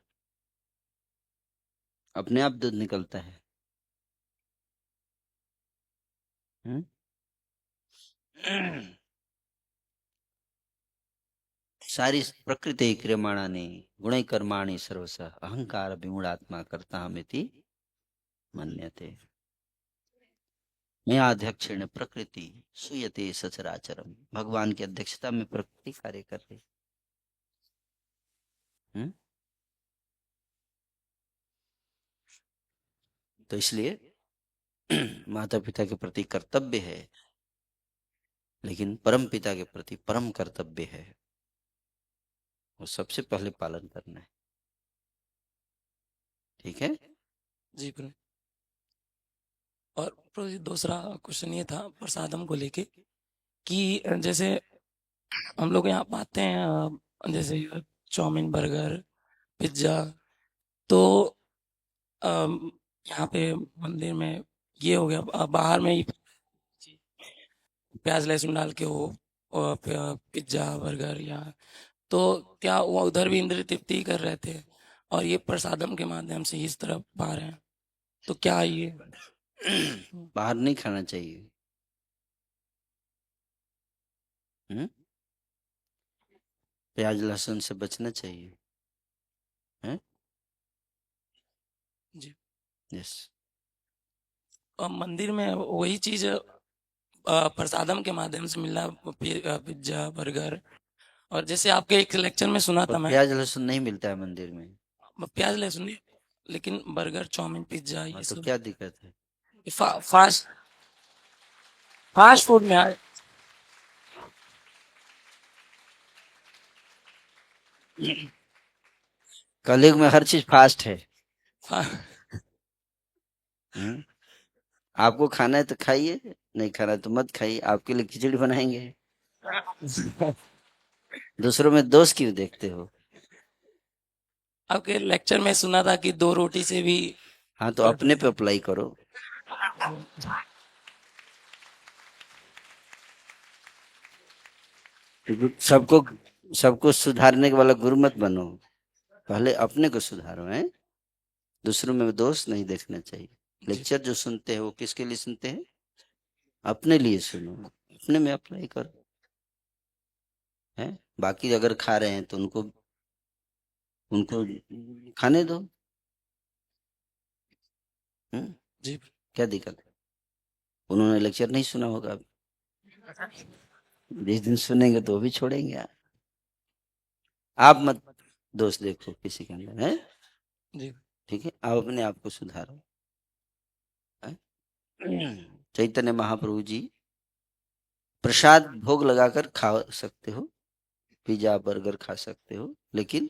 अपने आप दूध निकलता है। हम्म? सारी प्रकृति क्रियमाणानि गुणै कर्माणि सर्वश अहंकार विमूढ़ात्मा करता हमेति मन्यते। मैं अध्यक्षेण प्रकृति सुयते सचराचरम। भगवान की अध्यक्षता में प्रकृति कार्य कर रही। हम्म? तो इसलिए माता पिता के प्रति कर्तव्य है, लेकिन परम पिता के प्रति परम कर्तव्य है, वो सबसे पहले पालन करना है। ठीक है। जी प्रभु। और प्रभु जी दूसरा क्वेश्चन ये था प्रसादम को लेके कि जैसे हम लोग यहाँ पाते हैं जैसे चाउमीन बर्गर पिज्ज़ा, तो यहाँ पे मंदिर में ये हो गया बाहर में ही प्याज लहसुन डाल के वो पिज्ज़ा बर्गर या तो क्या वो उधर भी इंद्रिय तृप्ति ही कर रहे थे और ये प्रसादम के माध्यम से इस तरफ पा रहे हैं, तो क्या ये बाहर नहीं खाना चाहिए। हम्म? प्याज लहसुन से बचना चाहिए। हैं? जी यस। मंदिर में वही चीज प्रसादम के माध्यम से मिला पिज्जा बर्गर, और जैसे आपके एक लेक्चर में सुना और था मैं प्याज लहसुन नहीं मिलता है मंदिर में। प्याज लहसुन नहीं, लेकिन बर्गर चाउमीन पिज्जा हाँ, ये तो सब क्या दिक्कत है? फास्ट फास्ट फूड में आए। कलयुग में हर चीज फास्ट है। फा- हम्म? आपको खाना है तो खाइए, नहीं खाना है तो मत खाइए, आपके लिए खिचड़ी बनाएंगे। दूसरों में दोष क्यों देखते हो? आपके लेक्चर में सुना था कि 2 रोटी से भी हाँ, तो अपने पे अप्लाई करो। सबको सबको सुधारने वाला गुरु मत बनो, पहले अपने को सुधारो। हैं? दूसरों में दोष नहीं देखना चाहिए। जी लेक्चर जो सुनते हैं वो किसके लिए सुनते हैं? अपने लिए सुनो, अपने में अप्लाई करो। है? बाकी अगर खा रहे हैं तो उनको उनको खाने दो। हम्म? जी क्या दिक्कत है? उन्होंने लेक्चर नहीं सुना होगा, जिस दिन सुनेंगे तो वो भी छोड़ेंगे। आप मत दोष देखो किसी के अंदर। है? जी ठीक है, आप अपने आप को सुधारो। है? चैतन्य महाप्रभु जी प्रसाद भोग लगाकर खा सकते हो, पिज्जा बर्गर खा सकते हो, लेकिन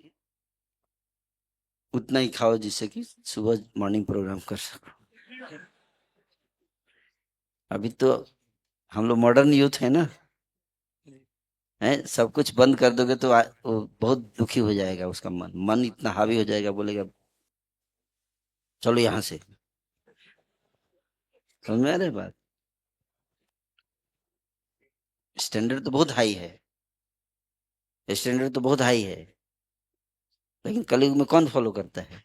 उतना ही खाओ जिससे कि सुबह मॉर्निंग प्रोग्राम कर सको। अभी तो हम लोग मॉडर्न यूथ है ना। है? सब कुछ बंद कर दोगे तो वो बहुत दुखी हो जाएगा, उसका मन मन इतना हावी हो जाएगा, बोलेगा चलो यहाँ से। समझ में आ रहा है बात? स्टैंडर्ड तो बहुत हाई है, स्टैंडर्ड तो बहुत हाई है, लेकिन कलयुग में कौन फॉलो करता है?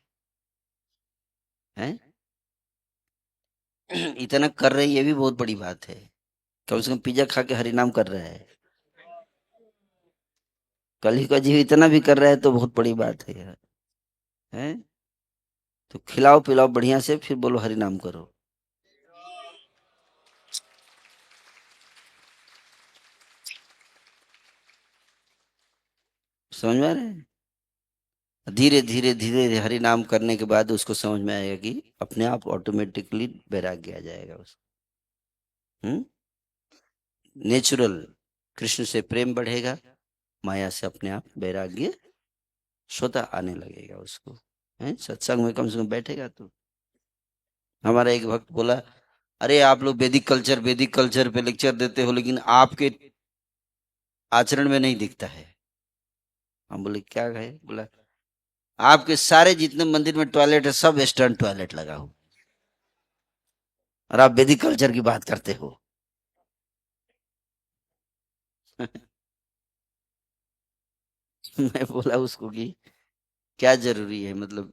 इतना कर रहे हैं, ये भी बहुत बड़ी बात है। कम से कम पिज्जा खा के हरि नाम कर रहा है। कलयुग का जीव इतना भी कर रहा है तो बहुत बड़ी बात है यार। है, तो खिलाओ पिलाओ बढ़िया से, फिर बोलो हरि नाम करो। समझ में आ रहा है? धीरे धीरे धीरे हरि नाम करने के बाद उसको समझ में आएगा कि अपने आप ऑटोमेटिकली वैराग्य आ जाएगा उसको। नेचुरल कृष्ण से प्रेम बढ़ेगा, माया से अपने आप वैराग्य स्वतः आने लगेगा उसको। है, सत्संग में कम से कम बैठेगा तो। हमारा एक भक्त बोला, अरे आप लोग वैदिक कल्चर पे लेक्चर देते हो, लेकिन आपके आचरण में नहीं दिखता है। हम बोले क्या है? बोला आपके सारे जितने मंदिर में टॉयलेट है सब वेस्टर्न टॉयलेट लगा हो, और आप वैदिक कल्चर की बात करते हो। मैं बोला उसको कि क्या जरूरी है, मतलब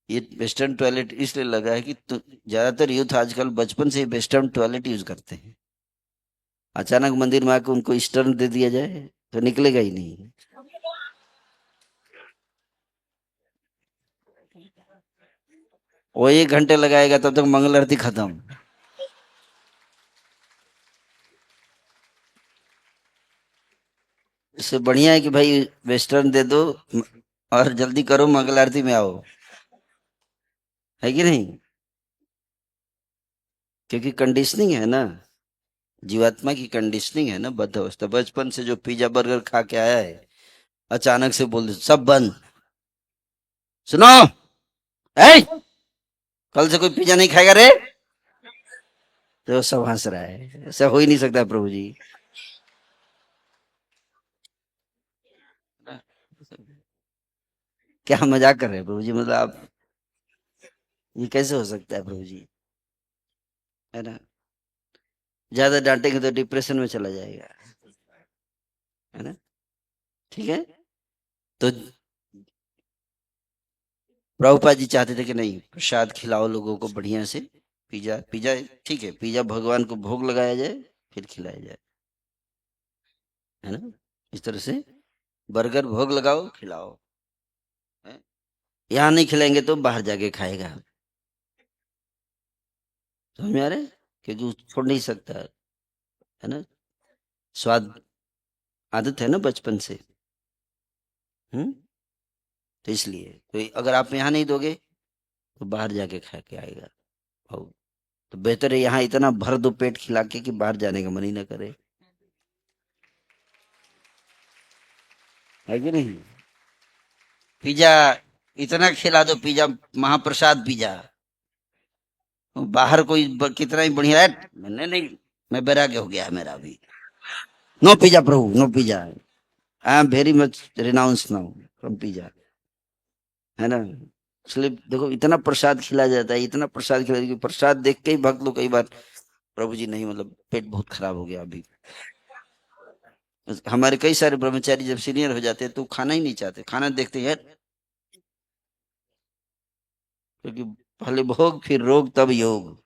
ये वेस्टर्न टॉयलेट इसलिए लगा है कि ज्यादातर यूथ आजकल बचपन से ही वेस्टर्न टॉयलेट यूज करते हैं। अचानक मंदिर में आके उनको ईस्टर्न दे दिया जाए तो निकलेगा ही नहीं। वो 1 घंटे लगाएगा तब तक मंगल आरती खत्म। इससे बढ़िया है कि भाई वेस्टर्न दे दो और जल्दी करो, मंगल आरती में आओ। है कि नहीं? क्योंकि कंडीशनिंग है ना, जीवात्मा की कंडीशनिंग है ना, बद्ध अवस्था। बचपन से जो पिज्जा बर्गर खा के आया है, अचानक से बोल दे सब बंद। सुनो, ए, कल से कोई पिज्जा नहीं खाएगा रे, तो सब हंस रहा है। ऐसा हो ही नहीं सकता प्रभु जी। क्या मजाक कर रहे हैं प्रभु जी? मतलब आप, ये कैसे हो सकता है प्रभु जी? है ना? ज्यादा डांटेंगे तो डिप्रेशन में चला जाएगा। है ना? ठीक है, तो प्रभुपाद जी चाहते थे कि नहीं, प्रसाद खिलाओ लोगों को बढ़िया से। पिज्जा पिज्जा ठीक है, पिज्जा भगवान को भोग लगाया जाए, फिर खिलाया जाए। है ना? इस तरह से बर्गर भोग लगाओ, खिलाओ। है? यहाँ नहीं खिलाएंगे तो बाहर जाके खाएगा। समझ में आ रहा है? क्योंकि वो छोड़ नहीं सकता। है ना? स्वाद आदत है ना बचपन से। हम्म, तो इसलिए तो अगर आप यहाँ नहीं दोगे तो बाहर जाके खा के आएगा। और तो बेहतर है यहाँ इतना भर दो पेट खिला के कि बाहर जाने का मन ही ना करे। है कि नहीं? पिज्जा इतना खिला दो, पिज्जा महाप्रसाद पिज्जा, बाहर कोई कितना ही बढ़िया है, मैंने नहीं, मैं बैराग्य हो गया है मेरा अभी। नो पिज्जा प्रभु, no pizza. I am very much renounce now from pizza. है ना? इसलिए देखो इतना प्रसाद खिलाया जाता है, इतना प्रसाद खिलाया कि प्रसाद देख के ही भक्त लोग कई बार, प्रभु जी नहीं, मतलब पेट बहुत खराब हो गया अभी। हमारे कई सारे ब्रह्मचारी जब सीनियर हो जाते हैं तो खाना ही नहीं चाहते, खाना देखते हैं, क्योंकि पहले भोग फिर रोग तब योग।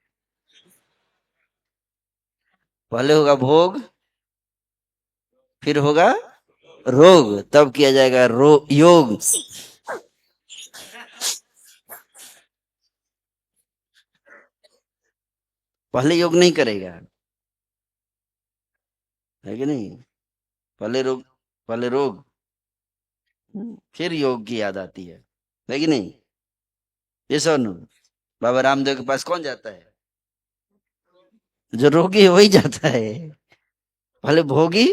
पहले होगा भोग, फिर होगा रोग, तब किया जाएगा योग। पहले योग नहीं करेगा। है कि नहीं? पहले रोग, पहले रोग, फिर योग की याद आती है कि नहीं? ये सोनू, बाबा रामदेव के पास कौन जाता है? जो रोगी है वही जाता है। पहले भोगी,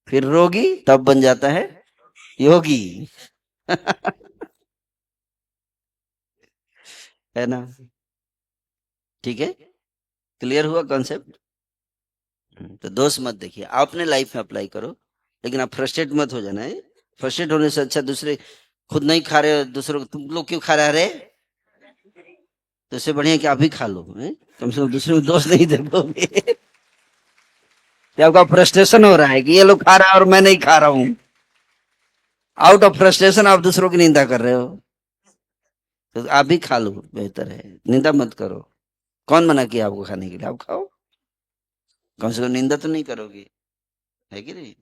फिर रोगी, तब बन जाता है योगी। है ना? ठीक है, क्लियर हुआ कॉन्सेप्ट? तो दोष मत देखिए, आप अपने लाइफ में अप्लाई करो, लेकिन आप फ्रस्ट्रेट मत हो जाना है। फ्रस्ट्रेट होने से अच्छा दूसरे खुद नहीं खा रहे, दूसरों को तुम लोग क्यों खा रहे? तो इससे बढ़िया कि आप ही खा लो, हैं? कम से कम दूसरे को दोष नहीं दे पाओगे। कि आपका फ्रस्ट्रेशन हो रहा है कि ये लोग खा रहा है और मैं नहीं खा रहा हूं, आउट ऑफ फ्रस्ट्रेशन आप दूसरों की निंदा कर रहे हो। तो आप भी खा लो, बेहतर है, निंदा मत करो। कौन मना किया आपको खाने के लिए? आप खाओ, कम से कम निंदा तो नहीं करोगे, है कि नहीं?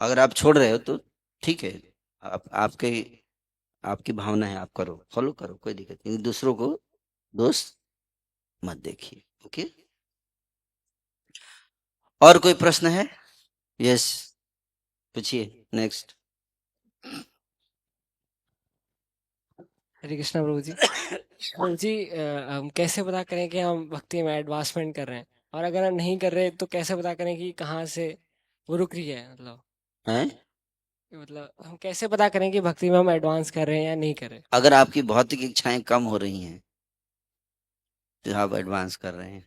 अगर आप छोड़ रहे हो तो ठीक है, आपके आपकी भावना है, आप करो, फॉलो करो, कोई दिक्कत नहीं, दूसरों को दोस्त मत देखिए। ओके, और कोई प्रश्न है? यस, पूछिए, नेक्स्ट। हरे कृष्णा प्रभु जी। प्रभु जी, हम कैसे पता करें कि हम भक्ति में एडवांसमेंट कर रहे हैं, और अगर हम नहीं कर रहे तो कैसे पता करें कि कहाँ से वो रुक रही है? हैं? मतलब हम कैसे पता करें कि भक्ति में हम एडवांस कर रहे हैं या नहीं कर रहे? अगर आपकी भौतिक इच्छाएं कम हो रही हैं तो आप एडवांस कर रहे हैं।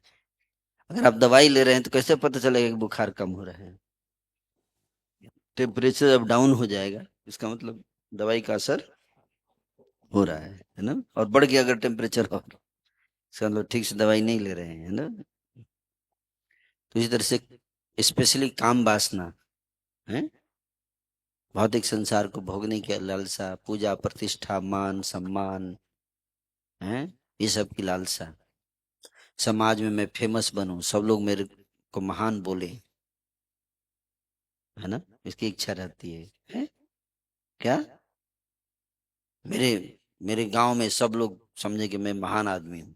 अगर आप दवाई ले रहे हैं तो कैसे पता चलेगा कि बुखार कम हो रहा है? टेम्परेचर अब डाउन हो जाएगा, इसका मतलब दवाई का असर हो रहा है ना? और बढ़ गया अगर टेम्परेचर, और इसका मतलब ठीक से दवाई नहीं ले रहे हैं, है ना? तो इसी तरह से स्पेशली काम वासना है, भौतिक संसार को भोगने की लालसा, पूजा प्रतिष्ठा मान सम्मान है, ये सब की लालसा, समाज में मैं फेमस बनूं, सब लोग मेरे को महान बोले, है ना? इसकी इच्छा रहती है? क्या मेरे मेरे गांव में सब लोग समझे कि मैं महान आदमी हूं।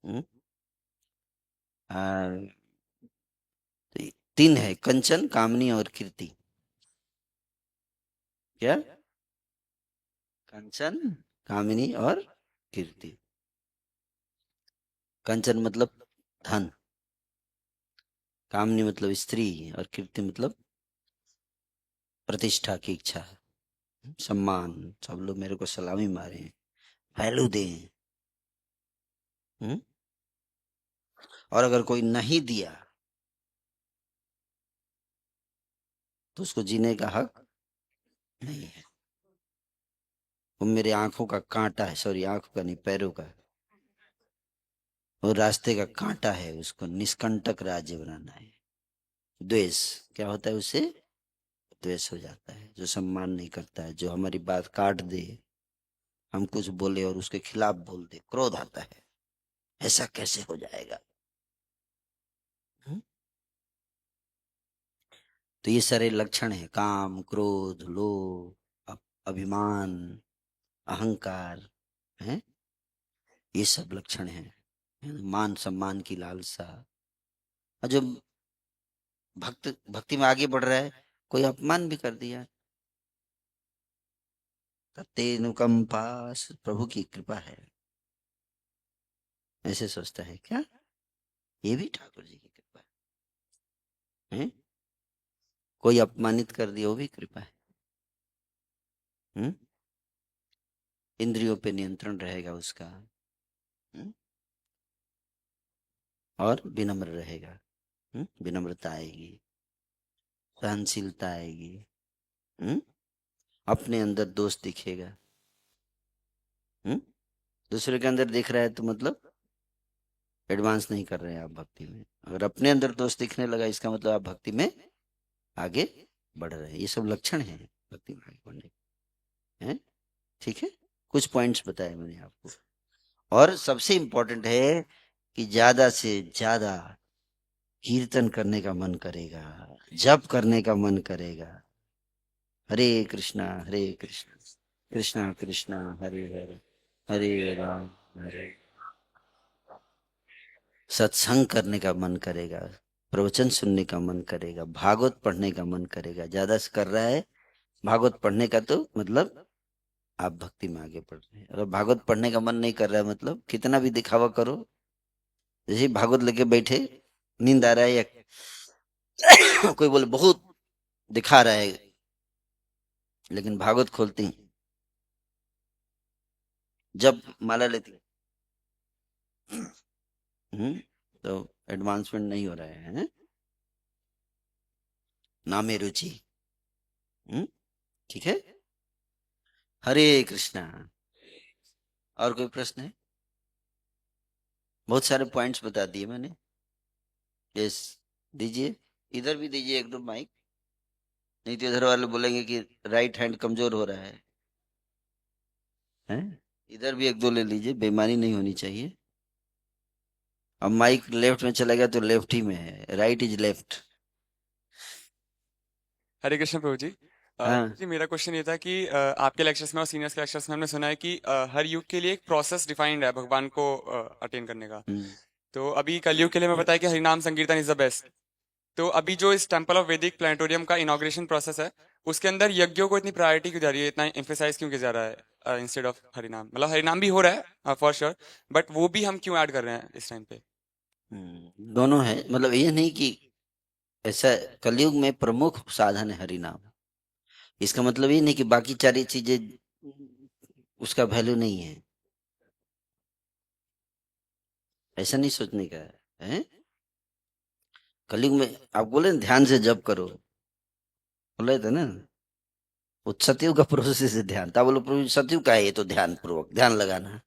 हम्म? आ, तो ये तीन है, कंचन, कामनी और कीर्ति। क्या? कंचन, कामिनी और कीर्ति। कंचन मतलब धन, कामनी मतलब स्त्री, और कीर्ति मतलब प्रतिष्ठा की इच्छा, सम्मान, सब लोग मेरे को सलामी मारे, वैल्यू दें। हम्म? और अगर कोई नहीं दिया तो उसको जीने का हक नहीं है। वो मेरे आंखों का कांटा है, सॉरी आंखों का नहीं, पैरों का, वो रास्ते का कांटा है, उसको निष्कंटक राज्य बनाना है। द्वेष क्या होता है? उससे द्वेष हो जाता है, जो सम्मान नहीं करता है, जो हमारी बात काट दे, हम कुछ बोले और उसके खिलाफ बोल दे, क्रोध आता है, ऐसा कैसे हो जाएगा? हम्म? तो ये सारे लक्षण है, काम, क्रोध, लोभ, अभिमान, अहंकार, है, ये सब लक्षण है ना? मान सम्मान की लालसा। और जो भक्ति में आगे बढ़ रहा है, कोई अपमान भी कर दिया, तत्तेनुकंपा, प्रभु की कृपा है, ऐसे सोचता है क्या ये भी ठाकुर जी की कृपा है? कोई अपमानित कर दिया, वो भी कृपा है। हम्म? इंद्रियों पे नियंत्रण रहेगा उसका, हम्म? और विनम्र रहेगा, विनम्रता आएगी, सहनशीलता आएगी, हम्म? अपने अंदर दोष दिखेगा, हम्म? दूसरे के अंदर दिख रहा है तो मतलब एडवांस नहीं कर रहे हैं आप भक्ति में। अगर अपने अंदर दोष दिखने लगा, इसका मतलब आप भक्ति में आगे बढ़ रहे हैं। ये सब लक्षण हैं भक्ति में आगे बढ़ने के, हैं? ठीक है, कुछ पॉइंट्स बताए मैंने आपको। और सबसे इंपॉर्टेंट है कि ज्यादा से ज्यादा कीर्तन करने का मन करेगा, जप करने का मन करेगा। हरे कृष्णा कृष्णा कृष्णा हरे हरे, हरे राम हरे। सत्संग करने का मन करेगा, प्रवचन सुनने का मन करेगा, भागवत पढ़ने का मन करेगा। ज्यादा से कर रहा है भागवत पढ़ने का तो मतलब आप भक्ति में आगे बढ़ रहे हैं। अगर भागवत पढ़ने का मन नहीं कर रहा है, मतलब कितना भी दिखावा करो, जैसे भागवत लेके बैठे, नींद आ रहा है या कोई बोले बहुत दिखा रहा है, लेकिन भागवत खोलती हैं, जब माला लेती तो एडवांसमेंट नहीं हो रहा है? नामे रुचि, ठीक है। हरे कृष्णा और कोई प्रश्न है? बहुत सारे पॉइंट्स बता दिए मैंने। यस, दीजिए, इधर भी दीजिए एक दो माइक, नहीं तो इधर वाले बोलेंगे कि राइट हैंड कमजोर हो रहा है। हैं? इधर भी एक दो ले लीजिए, बेईमानी नहीं होनी चाहिए। अब माइक लेफ्ट में चला गया तो लेफ्ट ही में है, राइट इज लेफ्ट। हरे कृष्ण प्रभु जी। हाँ। जी मेरा क्वेश्चन ये था कि आपके लेक्चर्स में और सीनियर्स के लेक्चर्स में हमने सुना है कि हर युग के लिए एक प्रोसेस डिफाइंड है भगवान को अटेन करने का। हम्म, तो अभी कलयुग के लिए मैं बताया कि हरिनाम संकीर्तन इज द बेस्ट। तो अभी जो इस टेम्पल ऑफ वैदिक प्लानिटोरियम का इनॉग्रेशन प्रोसेस है, उसके अंदर यज्ञों को इतनी प्रायोरिटी क्यों जा रही है, इतना एम्फेसाइज क्यों किया जा रहा है इंस्टेड ऑफ हरिनाम? मतलब हरिनाम भी हो रहा है फॉर श्योर, बट वो भी हम क्यों ऐड कर रहे हैं इस टाइम पे? दोनों है। मतलब ये नहीं कि ऐसा, कलयुग में प्रमुख साधन है हरिनाम। इसका मतलब ये नहीं कि बाकी सारी चीजें उसका वैल्यू नहीं है, ऐसा नहीं सोचने का है। कलयुग में आप बोले ना ध्यान से जप करो, बोले थे ना, वो सतयुग का प्रोसेस है ध्यान। तब बोलो प्रभु सतयुग का है, ये तो ध्यान पूर्वक ध्यान लगाना।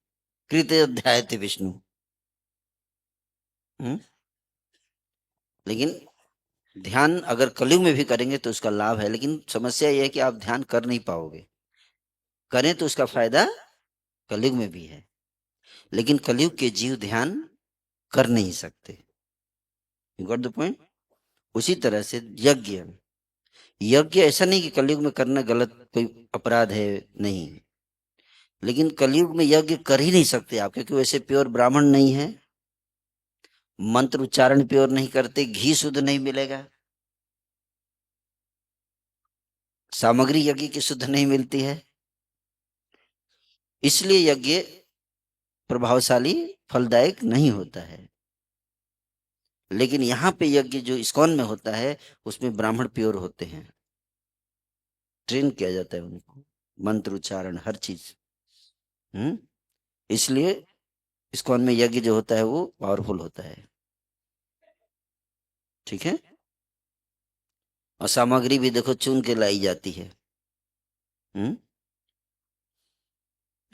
कृत्य अध्याय थे विष्णु। लेकिन ध्यान अगर कलयुग में भी करेंगे तो उसका लाभ है, लेकिन समस्या यह है कि आप ध्यान कर नहीं पाओगे। करें तो उसका फायदा कलयुग में भी है, लेकिन कलयुग के जीव ध्यान कर नहीं सकते। You got the point. उसी तरह से यज्ञ, यज्ञ ऐसा नहीं कि कलयुग में करना गलत कोई अपराध है, नहीं। लेकिन कलयुग में यज्ञ कर ही नहीं सकते आप, क्योंकि वैसे प्योर ब्राह्मण नहीं है, मंत्र उच्चारण प्योर नहीं करते, घी शुद्ध नहीं मिलेगा, सामग्री यज्ञ की शुद्ध नहीं मिलती है। इसलिए यज्ञ प्रभावशाली फलदायक नहीं होता है। लेकिन यहाँ पे यज्ञ जो इस्कॉन में होता है, उसमें ब्राह्मण प्योर होते हैं, ट्रेन किया जाता है उनको, मंत्र उच्चारण हर चीज। इसलिए इस्कॉन में यज्ञ जो होता है वो पावरफुल होता है। ठीक है। और सामग्री भी देखो चुन के लाई जाती है।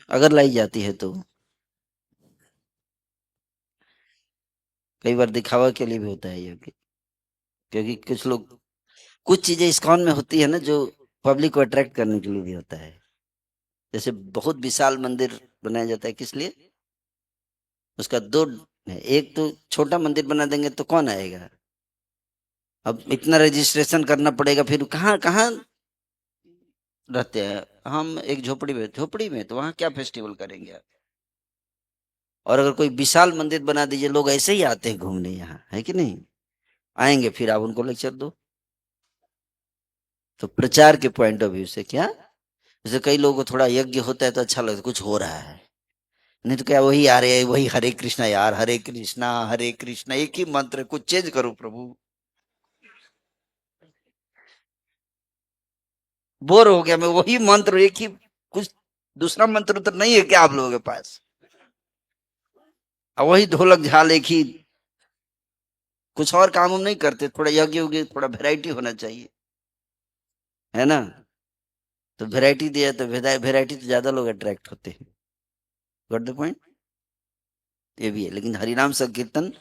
अगर लाई जाती है तो कई बार दिखावा के लिए भी होता है यज्ञ, क्योंकि कुछ लोग, कुछ चीजें इस्कॉन में होती है ना जो पब्लिक को अट्रैक्ट करने के लिए भी होता है। जैसे बहुत विशाल मंदिर बनाया जाता है, किस लिए? उसका दो है, एक तो छोटा मंदिर बना देंगे तो कौन आएगा, अब इतना रजिस्ट्रेशन करना पड़ेगा, फिर कहाँ कहाँ रहते हैं हम, एक झोपड़ी में, झोपड़ी में तो वहां क्या फेस्टिवल करेंगे आप? और अगर कोई विशाल मंदिर बना दीजिए, लोग ऐसे ही आते हैं घूमने, यहाँ है कि नहीं? आएंगे, फिर आप उनको लेक्चर दो। तो प्रचार के पॉइंट ऑफ व्यू से क्या, जैसे कई लोगों को थोड़ा यज्ञ होता है तो अच्छा लगता है, कुछ हो रहा है, नहीं तो क्या वही आ रहे हैं, वही हरे कृष्णा यार, हरे कृष्णा हरे कृष्णा, एक ही मंत्र, कुछ चेंज करो प्रभु। बोर हो गया मैं, वही मंत्र एक ही, कुछ दूसरा मंत्र तो नहीं है क्या आप लोगों के पास? अब वही ढोलक झाल एक ही, कुछ और काम हम नहीं करते, थोड़ा यज्ञ उज्ञ, थोड़ा वैरायटी होना चाहिए, है ना? तो वैरायटी दिया तो वैरायटी तो ज्यादा लोग अट्रैक्ट होते हैं। Got the point. ये भी है, लेकिन हरिनाम संकीर्तन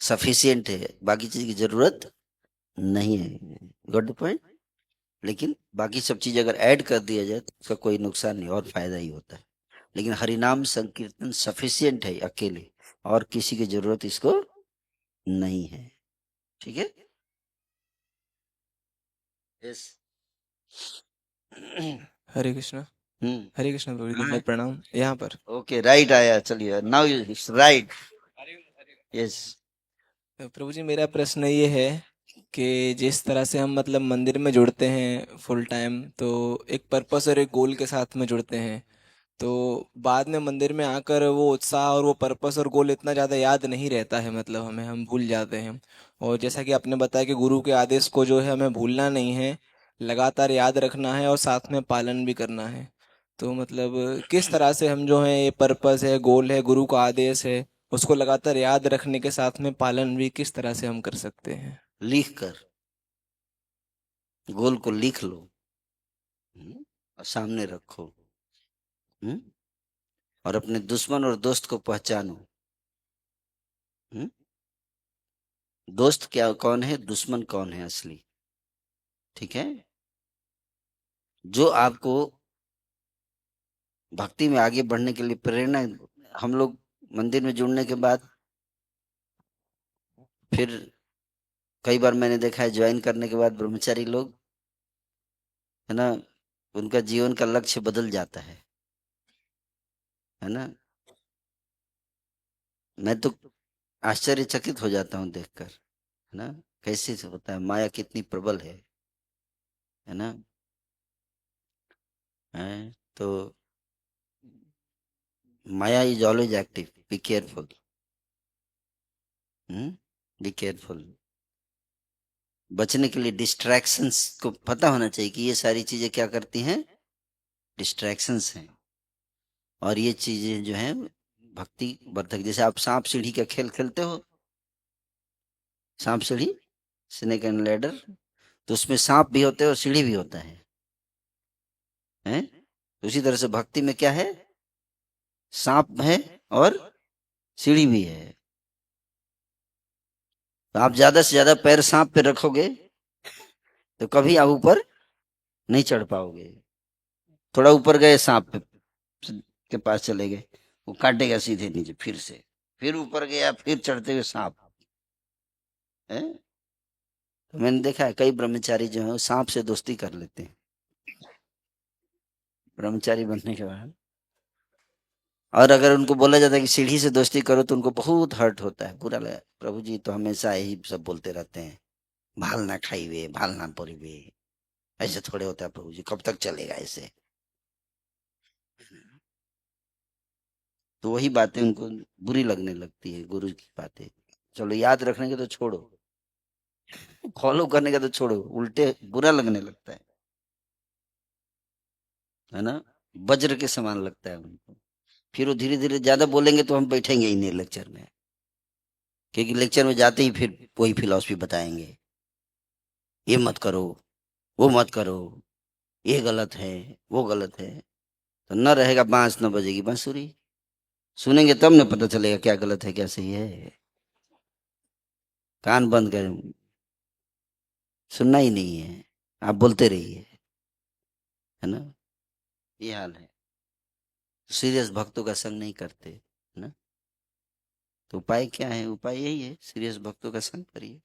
सफिशियंट है, बाकी चीज की जरूरत नहीं है। Got the point. लेकिन बाकी सब चीज अगर ऐड कर दिया जाए तो उसका कोई नुकसान नहीं, और फायदा ही होता है। लेकिन हरिनाम संकीर्तन सफिशियंट है अकेले, और किसी की जरूरत इसको नहीं है। ठीक है। यस। हरे कृष्णा। हरे कृष्णा प्रभु जी, हाँ। दंडवत प्रणाम। यहाँ पर ओके, राइट आया, चलिए नाउ इट्स राइट। यस। प्रभु जी, मेरा प्रश्न ये है कि जिस तरह से हम मतलब मंदिर में जुड़ते हैं फुल टाइम, तो एक पर्पस और एक गोल के साथ में जुड़ते हैं, तो बाद में मंदिर में आकर वो उत्साह और वो पर्पस और गोल इतना ज़्यादा याद नहीं रहता है, मतलब हमें, हम भूल जाते हैं। और जैसा कि आपने बताया कि गुरु के आदेश को जो है हमें भूलना नहीं है, लगातार याद रखना है और साथ में पालन भी करना है। तो मतलब किस तरह से हम जो है, ये पर्पस है, गोल है, गुरु का आदेश है, उसको लगातार याद रखने के साथ में पालन भी किस तरह से हम कर सकते हैं? लिख कर, गोल को लिख लो, और सामने रखो। और अपने दुश्मन और दोस्त को पहचानो। दोस्त क्या कौन है, दुश्मन कौन है असली, ठीक है। जो आपको भक्ति में आगे बढ़ने के लिए प्रेरणा, हम लोग मंदिर में जुड़ने के बाद फिर कई बार मैंने देखा है ज्वाइन करने के बाद ब्रह्मचारी लोग, है ना, उनका जीवन का लक्ष्य बदल जाता है ना। मैं तो आश्चर्यचकित हो जाता हूँ देखकर, है ना, कैसे से होता है, माया कितनी प्रबल है ना। तो maya is always active, be careful, be careful. बचने के लिए डिस्ट्रैक्शंस को पता होना चाहिए कि ये सारी चीजें क्या करती हैं, डिस्ट्रैक्शंस हैं। और ये चीजें जो हैं भक्ति वर्धक, जैसे आप सांप सीढ़ी का खेल खेलते हो, सांप सीढ़ी, स्नेक एंड लैडर, तो उसमें सांप भी होते हैं और सीढ़ी भी होता है, हैं? तो उसी तरह से भक्ति में क्या है, सांप है और सीढ़ी भी है। तो आप ज्यादा से ज्यादा पैर सांप पे रखोगे तो कभी आप ऊपर नहीं चढ़ पाओगे। थोड़ा ऊपर गए सांप पे के पास चले गए, वो काटेगा सीधे नीचे, फिर ऊपर गया, फिर चढ़ते हुए सांप है। तो मैंने देखा है कई ब्रह्मचारी जो है वो सांप से दोस्ती कर लेते हैं ब्रह्मचारी बनने के बाद। और अगर उनको बोला जाता है कि सीढ़ी से दोस्ती करो तो उनको बहुत हर्ट होता है, बुरा लगा, प्रभु जी तो हमेशा यही सब बोलते रहते हैं, भाल ना खाई वे, भाल ना पोरी वे, ऐसे थोड़े होता है प्रभु जी, कब तक चलेगा ऐसे। तो वही बातें उनको बुरी लगने लगती है, गुरु की बातें। चलो याद रखने के तो छोड़ो, फॉलो करने का तो छोड़ो, उल्टे बुरा लगने लगता है ना। वज्र के समान लगता है उनको। फिर वो धीरे धीरे ज्यादा बोलेंगे तो हम बैठेंगे ही नहीं लेक्चर में, क्योंकि लेक्चर में जाते ही फिर वही फिलॉसफी बताएंगे, ये मत करो, वो मत करो, ये गलत है, वो गलत है। तो न रहेगा बांस न बजेगी बांसुरी, सुनेंगे तब न पता चलेगा क्या गलत है क्या सही है। कान बंद कर, सुनना ही नहीं है, आप बोलते रहिए, है ना। ये हाल है। सीरियस भक्तों का संग नहीं करते, है ना। तो उपाय क्या है, उपाय यही है, सीरियस भक्तों का संग करिए।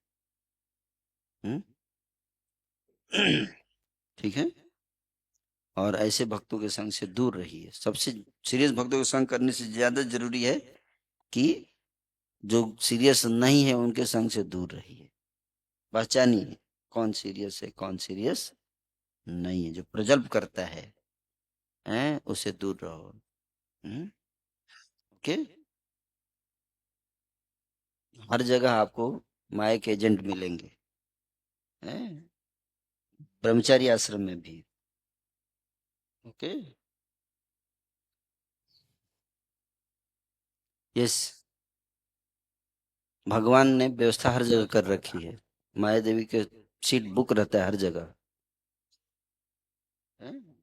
हम्म ठीक है। और ऐसे भक्तों के संग से दूर रहिए। सबसे सीरियस भक्तों के संग करने से ज्यादा जरूरी है कि जो सीरियस नहीं है उनके संग से दूर रहिए। पहचानिए कौन सीरियस है कौन सीरियस नहीं है। जो प्रजल्प करता है उससे दूर रहो। ओके। हर जगह आपको माया के एजेंट मिलेंगे, हैं? ब्रह्मचारी आश्रम में भी। ओके। यस, भगवान ने व्यवस्था हर जगह कर रखी है। माया देवी के सीट बुक रहता है हर जगह, हैं?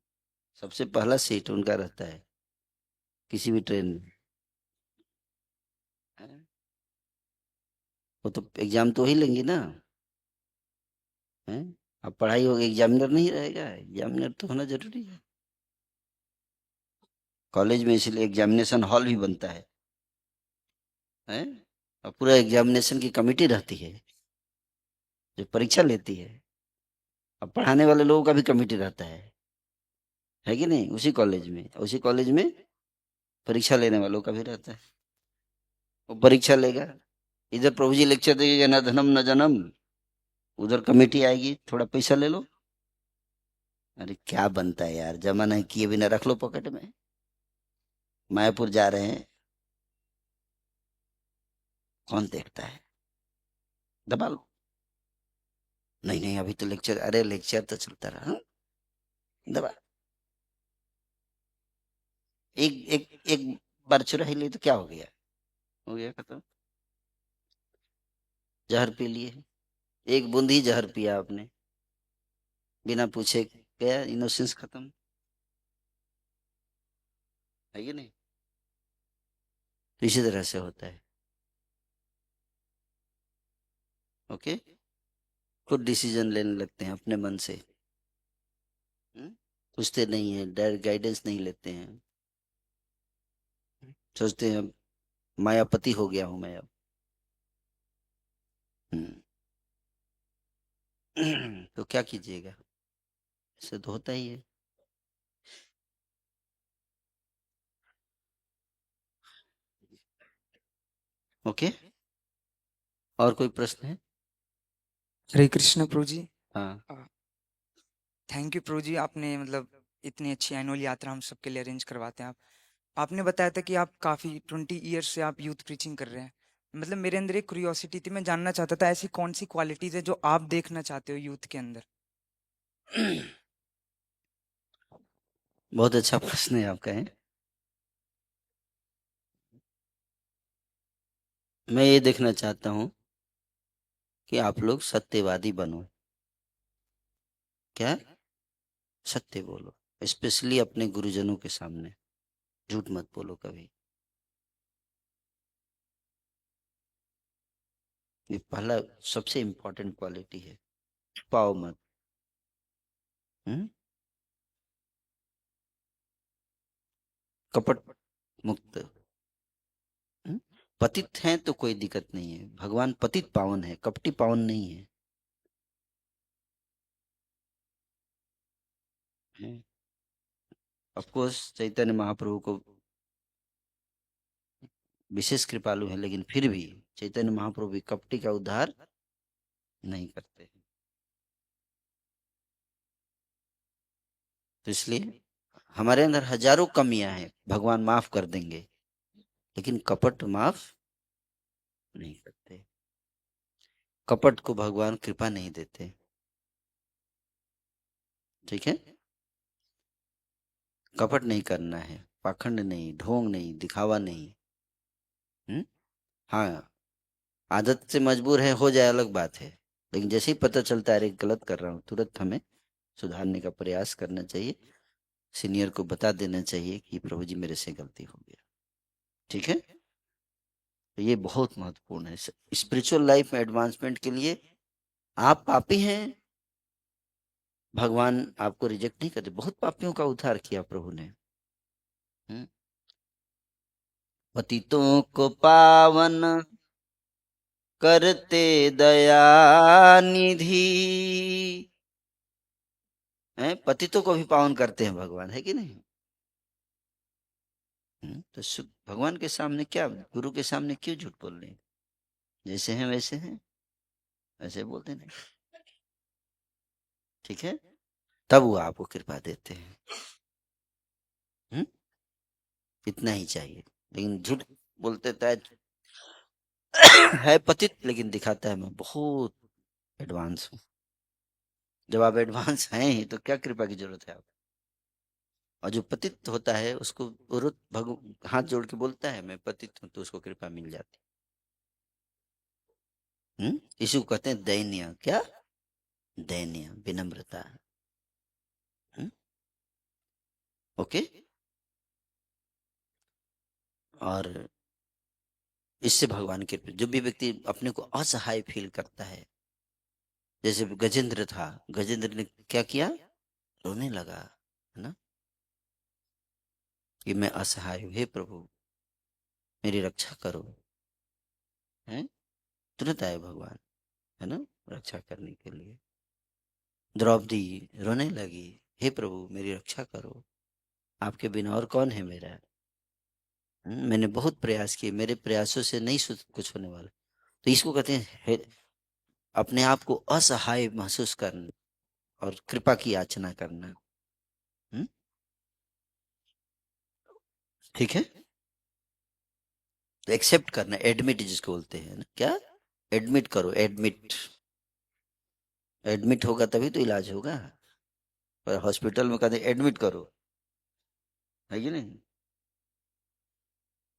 सबसे पहला सीट उनका रहता है किसी भी ट्रेन में, हैं? वो तो एग्जाम तो वही लेंगी ना, हैं? अब पढ़ाई होगी, एग्जामिनर नहीं रहेगा, एग्जामिनर तो होना जरूरी है। कॉलेज में इसलिए एग्जामिनेशन हॉल भी बनता है। और पूरा एग्जामिनेशन की कमेटी रहती है जो परीक्षा लेती है। अब पढ़ाने वाले लोगों का भी कमेटी रहता है कि नहीं, उसी कॉलेज में, उसी कॉलेज में परीक्षा लेने वालों का भी रहता है। वो परीक्षा लेगा, इधर प्रभु जी लेक्चर देंगे न धनम न जन्म, उधर कमेटी आएगी थोड़ा पैसा ले लो। अरे क्या बनता है यार, जमा नहीं किए बिना रख लो पॉकेट में। मायापुर जा रहे हैं, कौन देखता है, दबा लो। नहीं नहीं अभी तो लेक्चर, अरे लेक्चर तो चलता रहा, दबा। एक एक एक बार चुरा ही लिए तो क्या हो गया खत्म। जहर पी लिए, एक बूंद ही जहर पिया आपने, बिना पूछे, गया, इनोसेंस खत्म, है कि नहीं। तो इसी तरह से होता है। ओके, खुद डिसीजन लेने लगते हैं अपने मन से। पूछते नहीं है, डायरेक्ट गाइडेंस नहीं लेते हैं। सोचते हैं मायापति हो गया हूं मैं अब। तो क्या कीजिएगा, ऐसे तो होता ही है। ओके, और कोई प्रश्न है? हरे कृष्ण प्रभु जी। हाँ, थैंक यू प्रभु जी, आपने मतलब इतनी अच्छी एनुअल यात्रा हम सबके लिए अरेंज करवाते हैं आप। आपने बताया था कि आप काफ़ी 20 ईयर्स से आप यूथ प्रीचिंग कर रहे हैं। मतलब मेरे अंदर एक क्यूरियोसिटी थी, मैं जानना चाहता था ऐसी कौन सी क्वालिटीज़ है जो आप देखना चाहते हो यूथ के अंदर। बहुत अच्छा प्रश्न है आपका है। मैं ये देखना चाहता हूं कि आप लोग सत्यवादी बनो। क्या? सत्य बोलो, स्पेशली अपने गुरुजनों के सामने झूठ मत बोलो कभी। ये पहला सबसे इम्पोर्टेंट क्वालिटी है। पाओ मत। हम्म? कपट मुक्त। पतित हैं तो कोई दिक्कत नहीं है, भगवान पतित पावन है, कपटी पावन नहीं है। ऑफ कोर्स चैतन्य महाप्रभु को विशेष कृपालु है, लेकिन फिर भी चैतन्य महाप्रभु भी कपटी का उद्धार नहीं करते। तो इसलिए हमारे अंदर हजारों कमियां हैं, भगवान माफ कर देंगे, लेकिन कपट माफ नहीं करते। कपट को भगवान कृपा नहीं देते। ठीक है, कपट नहीं करना है, पाखंड नहीं, ढोंग नहीं, दिखावा नहीं। हाँ, आदत से मजबूर है, हो जाए अलग बात है, लेकिन जैसे ही पता चलता है अरे गलत कर रहा हूँ, तुरंत हमें सुधारने का प्रयास करना चाहिए। सीनियर को बता देना चाहिए कि प्रभु जी मेरे से गलती हो गया। ठीक है, तो ये बहुत महत्वपूर्ण है स्पिरिचुअल लाइफ में एडवांसमेंट के लिए। आप पापी हैं, भगवान आपको रिजेक्ट नहीं करते। बहुत पापियों का उद्धार किया प्रभु ने। हम्म? पतितों को पावन करते दया निधि। पतितों को भी पावन करते हैं भगवान, है कि नहीं? तो भगवान के सामने क्या, गुरु के सामने क्यों झूठ बोल रहे हैं? जैसे हैं वैसे हैं, वैसे बोलते नहीं। ठीक है, तब वो आपको कृपा देते हैं। इतना ही चाहिए। लेकिन झूठ बोलते है पतित, लेकिन दिखाता है मैं बहुत एडवांस हूँ। जब आप एडवांस हैं ही तो क्या कृपा की जरूरत है आप? और जो पतित होता है उसको हाथ जोड़ के बोलता है मैं पतित हूँ, तो उसको कृपा मिल जाती। इसी को कहते हैं दयनीय। क्या? दयनीय, विनम्रता। ओके, और इससे भगवान के जो भी व्यक्ति अपने को असहाय फील करता है, जैसे गजेंद्र था, गजेंद्र ने क्या किया? रोने लगा, है ना, कि मैं असहाय हूं, हे प्रभु मेरी रक्षा करो। हैं, तुरंत आए भगवान, है ना, रक्षा करने के लिए। द्रौपदी रोने लगी, हे प्रभु मेरी रक्षा करो, आपके बिना और कौन है मेरा? मैंने बहुत प्रयास किए, मेरे प्रयासों से नहीं कुछ होने वाला। तो इसको कहते हैं अपने आप को असहाय महसूस करना और कृपा की याचना करना। ठीक है, तो एक्सेप्ट करना, एडमिट जिसको बोलते हैं ना, क्या? एडमिट करो, एडमिट। एडमिट होगा तभी तो इलाज होगा। पर हॉस्पिटल में कहते एडमिट करो, है कि नहीं?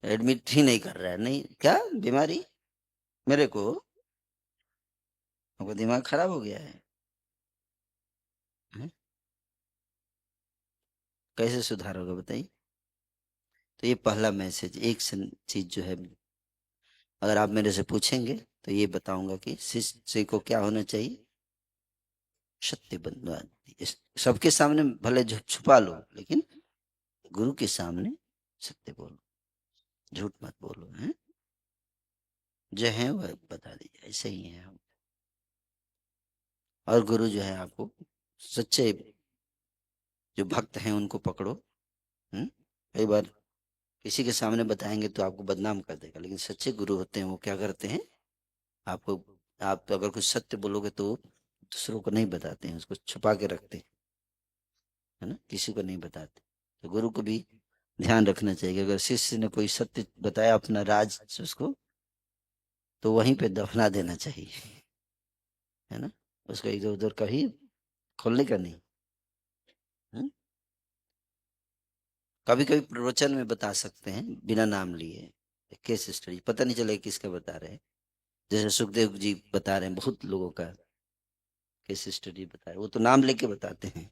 एडमिट ही नहीं कर रहा है, नहीं क्या बीमारी मेरे को, हमको दिमाग खराब हो गया है? हैं? कैसे सुधार होगा बताइए? तो ये पहला मैसेज। एक चीज जो है, अगर आप मेरे से पूछेंगे तो ये बताऊंगा कि शिष्य को क्या होना चाहिए, सत्य बंधु। सबके सामने भले छुपा लो, लेकिन गुरु के सामने सत्य बोलो, झूठ मत बोलो, हैं? जो है वह बता दीजिए, ऐसे ही है हम। और गुरु जो है आपको सच्चे जो भक्त हैं उनको पकड़ो। कई बार किसी के सामने बताएंगे तो आपको बदनाम कर देगा, लेकिन सच्चे गुरु होते हैं वो क्या करते हैं, आपको, आप अगर कुछ सत्य बोलोगे तो दूसरों को नहीं बताते हैं, उसको छुपा के रखते हैं, है ना, किसी को नहीं बताते। तो गुरु को भी ध्यान रखना चाहिए कि अगर शिष्य ने कोई सत्य बताया अपना राज उसको, तो वहीं पे दफना देना चाहिए, है ना, उसको इधर उधर कहीं खोलने का नहीं। कभी कभी प्रवचन में बता सकते हैं बिना नाम लिए, केस स्टडी, पता नहीं चले किसका बता रहे हैं। जैसे सुखदेव जी बता रहे हैं, बहुत लोगों का केस स्टडी बता रहे हैं, वो तो नाम लेके बताते हैं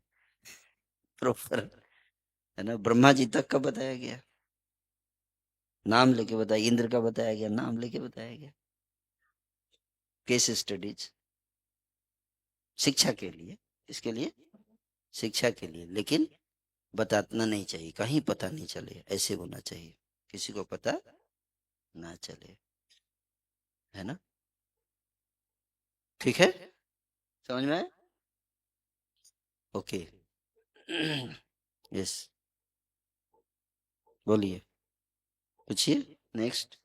प्रॉपर, है ना। ब्रह्मा जी तक का बताया गया, नाम लेके बताया, इंद्र का बताया गया, नाम लेके बताया गया। केस स्टडीज शिक्षा के लिए, इसके लिए शिक्षा के लिए, लेकिन बताना नहीं चाहिए, कहीं पता नहीं चले, ऐसे होना चाहिए, किसी को पता ना चले, है ना। ठीक है, समझ में आया? ओके। यस, बोलिए, पूछिए नेक्स्ट।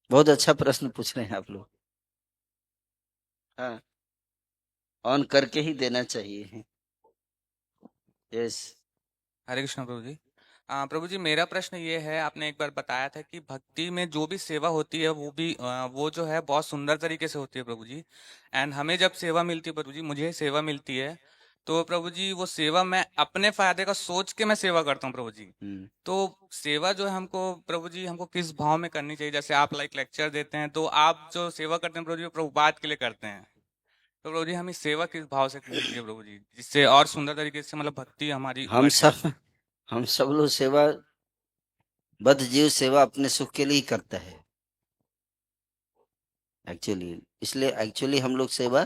बहुत अच्छा प्रश्न पूछ रहे हैं आप लोग। हाँ, ऑन करके ही देना चाहिए। यस। हरे कृष्ण प्रभु जी। प्रभु जी, मेरा प्रश्न ये है, आपने एक बार बताया था कि भक्ति में जो भी सेवा होती है वो भी वो जो है बहुत सुंदर तरीके से होती है प्रभु जी। एंड हमें जब सेवा मिलती है प्रभु जी, मुझे सेवा मिलती है, तो प्रभु जी वो सेवा मैं अपने फायदे का सोच के मैं सेवा करता हूँ प्रभु जी। तो सेवा जो है हमको प्रभु जी, हमको किस भाव में करनी चाहिए? जैसे आप लाइक लेक्चर देते हैं, तो आप जो सेवा करते हैं प्रभु जी वो प्रभुपाद के लिए करते हैं, तो प्रभु जी हमें सेवा किस भाव से करनी चाहिए प्रभु जी, जिससे और सुंदर तरीके से मतलब भक्ति हमारी बढ़ जाए? हम सब लोग सेवा, बद्ध जीव सेवा अपने सुख के लिए ही करता है एक्चुअली। इसलिए एक्चुअली हम लोग सेवा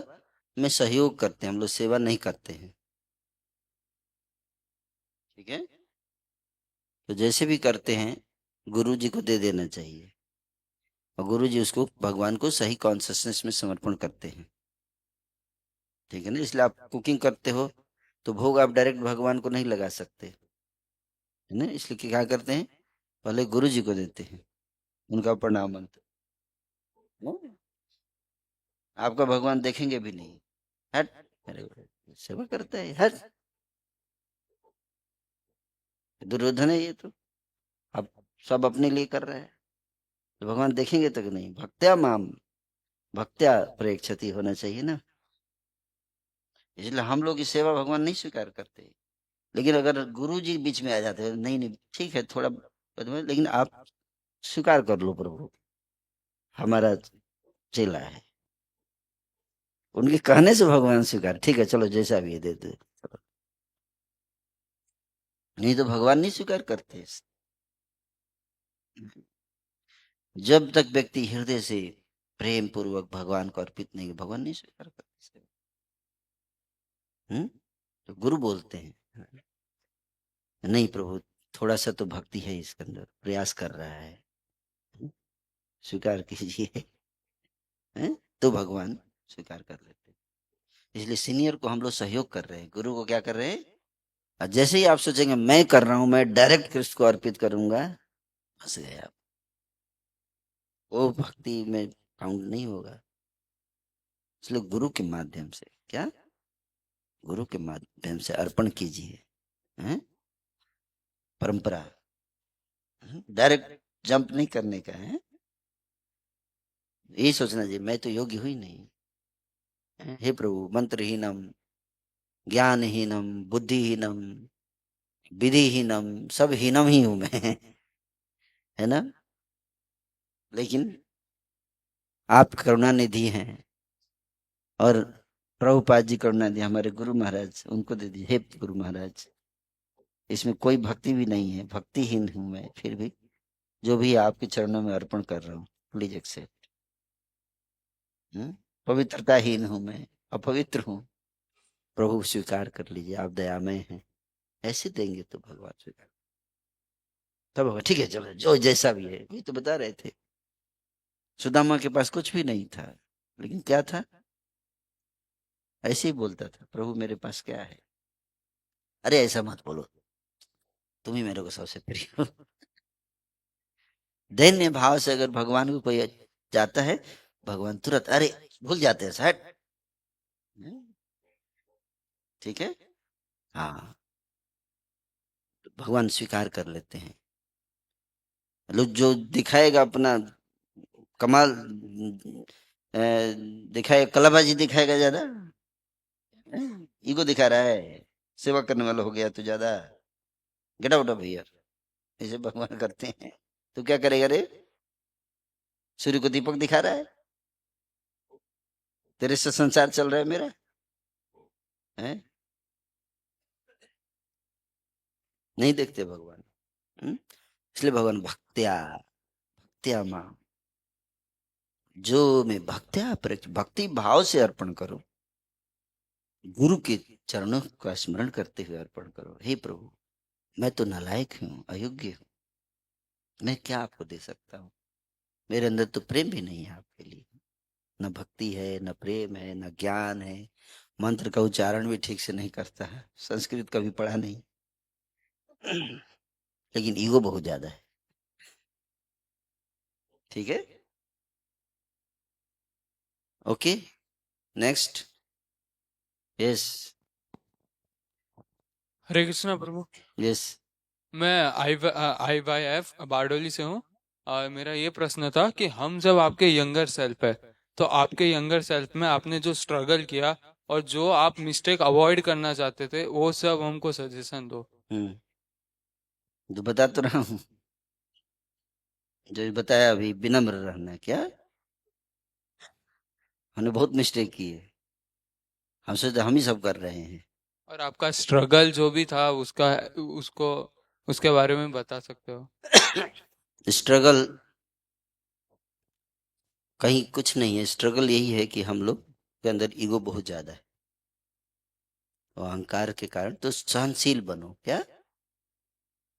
में सहयोग करते हैं, हम लोग सेवा नहीं करते हैं, ठीक है। तो जैसे भी करते हैं गुरु जी को दे देना चाहिए, और गुरु जी उसको भगवान को सही कॉन्सियसनेस में समर्पण करते हैं, ठीक है ना। इसलिए आप कुकिंग करते हो तो भोग आप डायरेक्ट भगवान को नहीं लगा सकते, है ना। इसलिए क्या करते हैं, पहले गुरु जी को देते हैं, उनका प्रणाम मंत्र, है? आपका भगवान देखेंगे भी नहीं, हट, अरे सेवा करता है, हट, दुर्योधन है ये तो, अब सब अपने लिए कर रहा है, तो भगवान देखेंगे तक नहीं। भक्त्या माम भक्त्या प्रेक्षति होना चाहिए ना। इसलिए हम लोग की सेवा भगवान नहीं स्वीकार करते, लेकिन अगर गुरु जी बीच में आ जाते हैं, नहीं नहीं ठीक है थोड़ा लेकिन आप स्वीकार कर लो प्रभु, हमारा चेला है, उनके कहने से भगवान स्वीकार, ठीक है चलो जैसा भी है दे दो, नहीं तो भगवान नहीं स्वीकार करते। जब तक व्यक्ति हृदय से प्रेम पूर्वक भगवान को अर्पित नहीं, भगवान नहीं स्वीकार करते। तो गुरु बोलते हैं नहीं प्रभु, थोड़ा सा तो भक्ति है इसके अंदर, प्रयास कर रहा है, स्वीकार कीजिए, तो भगवान स्वीकार कर लेते हैं। इसलिए सीनियर को हम लोग सहयोग कर रहे हैं, गुरु को क्या कर रहे हैं। और जैसे ही आप सोचेंगे मैं कर रहा हूं, मैं डायरेक्ट कृष्ण को अर्पित करूंगा, फंस गए आप, वो भक्ति में काउंट नहीं होगा। इसलिए गुरु के माध्यम से क्या, गुरु के माध्यम से अर्पण कीजिए, परंपरा, डायरेक्ट जंप नहीं करने का है। यही सोचना चाहिए मैं तो योग्य हुई नहीं, हे प्रभु मंत्रहीनम ज्ञानहीनम बुद्धिहीनम विधिहीनम, सब हीनम ही हूं मैं, है ना। लेकिन आप करुणा निधि हैं, और प्रभुपाद जी करुणा निधि, हमारे गुरु महाराज, उनको दे दीजिए, हे गुरु महाराज इसमें कोई भक्ति भी नहीं है, भक्तिहीन हूं मैं, फिर भी जो भी आपके चरणों में अर्पण कर रहा हूँ, प्लीज एक्सेप्ट। पवित्रताहीन हूं मैं, अपवित्र हूँ, प्रभु स्वीकार कर लीजिए, आप दयामय हैं। ऐसे देंगे तो भगवान स्वीकार, तब होगा ठीक है, चलो जो जैसा भी है। वही तो बता रहे थे, सुदामा के पास कुछ भी नहीं था, लेकिन क्या था, ऐसे ही बोलता था, प्रभु मेरे पास क्या है। अरे ऐसा मत बोलो, तुम ही मेरे को सबसे प्रिय हो। दैन्य भाव से अगर भगवान को कोई जाता है, भगवान तुरंत अरे भूल जाते हैं शायद। ठीक है, हाँ, तो भगवान स्वीकार कर लेते हैं। लोग जो दिखाएगा अपना कमाल, अ, दिखाएगा, कलाबाजी दिखाएगा ज्यादा, ईगो दिखा रहा है, सेवा करने वाला हो गया तो ज्यादा, गेट आउट ऑफ हियर, ऐसे भगवान करते हैं। तो क्या करेगा रे, सूर्य को दीपक दिखा रहा है, तेरे से संसार चल रहा है मेरा, है नहीं देखते भगवान। इसलिए भगवान भक्त्या, भक्त्या मां, जो मैं भक्त्या भक्ति भाव से अर्पण करो, गुरु के चरणों का स्मरण करते हुए अर्पण करो। हे प्रभु, मैं तो नालायक हूँ, अयोग्य हूँ, मैं क्या आपको दे सकता हूँ, मेरे अंदर तो प्रेम भी नहीं है आपके लिए, न भक्ति है, न प्रेम है, न ज्ञान है, मंत्र का उच्चारण भी ठीक से नहीं करता है, संस्कृत कभी पढ़ा नहीं, लेकिन ईगो बहुत ज्यादा है। ठीक है, ओके, नेक्स्ट, यस हरे कृष्णा प्रभु। यस। मैं IYF बारडोली से हूँ। मेरा ये प्रश्न था कि हम जब आपके यंगर सेल्फ है, तो आपके यंगर सेल्फ में आपने जो स्ट्रगल किया और जो आप मिस्टेक अवॉइड करना चाहते थे, वो सब हमको सजेशन दो। तो बता तो रहा हूँ, जो बताया अभी, विनम्र रहना। क्या, हमने बहुत मिस्टेक की है, हम सोचते हम ही सब कर रहे हैं। और आपका स्ट्रगल जो भी था उसका, उसको उसके बारे में बता सकते हो? स्ट्रगल कहीं कुछ नहीं है, स्ट्रगल यही है कि हम लोग के अंदर ईगो बहुत ज्यादा है, और अहंकार के कारण। तो सहनशील बनो। क्या,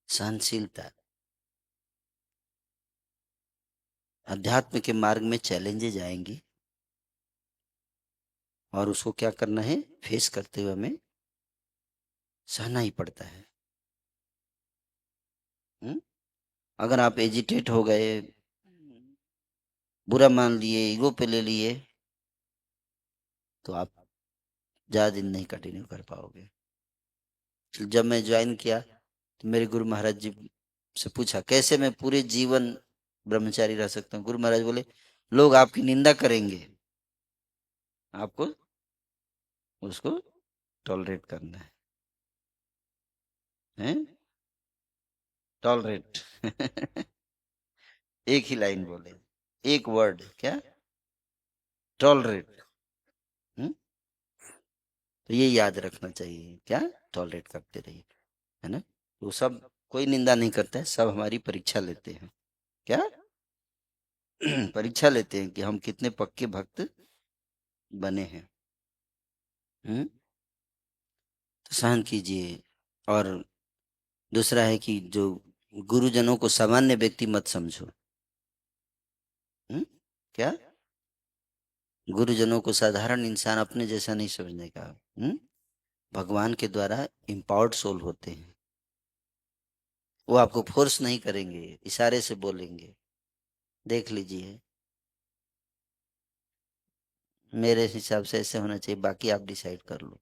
सहनशीलता। अध्यात्म के मार्ग में चैलेंजेज आएंगी, और उसको क्या करना है, फेस करते हुए हमें सहना ही पड़ता है। अगर आप एजिटेट हो गए, बुरा मान लिए, ईगो पे ले लिए, तो आप ज्यादा दिन नहीं कंटिन्यू कर पाओगे। जब मैं ज्वाइन किया तो मेरे गुरु महाराज जी से पूछा कैसे मैं पूरे जीवन ब्रह्मचारी रह सकता हूँ। गुरु महाराज बोले, लोग आपकी निंदा करेंगे, आपको उसको टॉलरेट करना है, टॉलरेट। एक ही लाइन बोले, एक वर्ड, क्या, टॉलरेट। तो ये याद रखना चाहिए, क्या, टॉलरेट करते रहिए, है ना। तो सब कोई निंदा नहीं करता है, सब हमारी परीक्षा लेते हैं। क्या, परीक्षा लेते हैं कि हम कितने पक्के भक्त बने हैं। तो सहन कीजिए। और दूसरा है कि जो गुरुजनों को सामान्य व्यक्ति मत समझो। क्या, गुरुजनों को साधारण इंसान अपने जैसा नहीं समझने का। भगवान के द्वारा इम्पावर्ड सोल होते हैं, वो आपको फोर्स नहीं करेंगे, इशारे से बोलेंगे। देख लीजिए, मेरे हिसाब से ऐसे होना चाहिए, बाकी आप डिसाइड कर लो,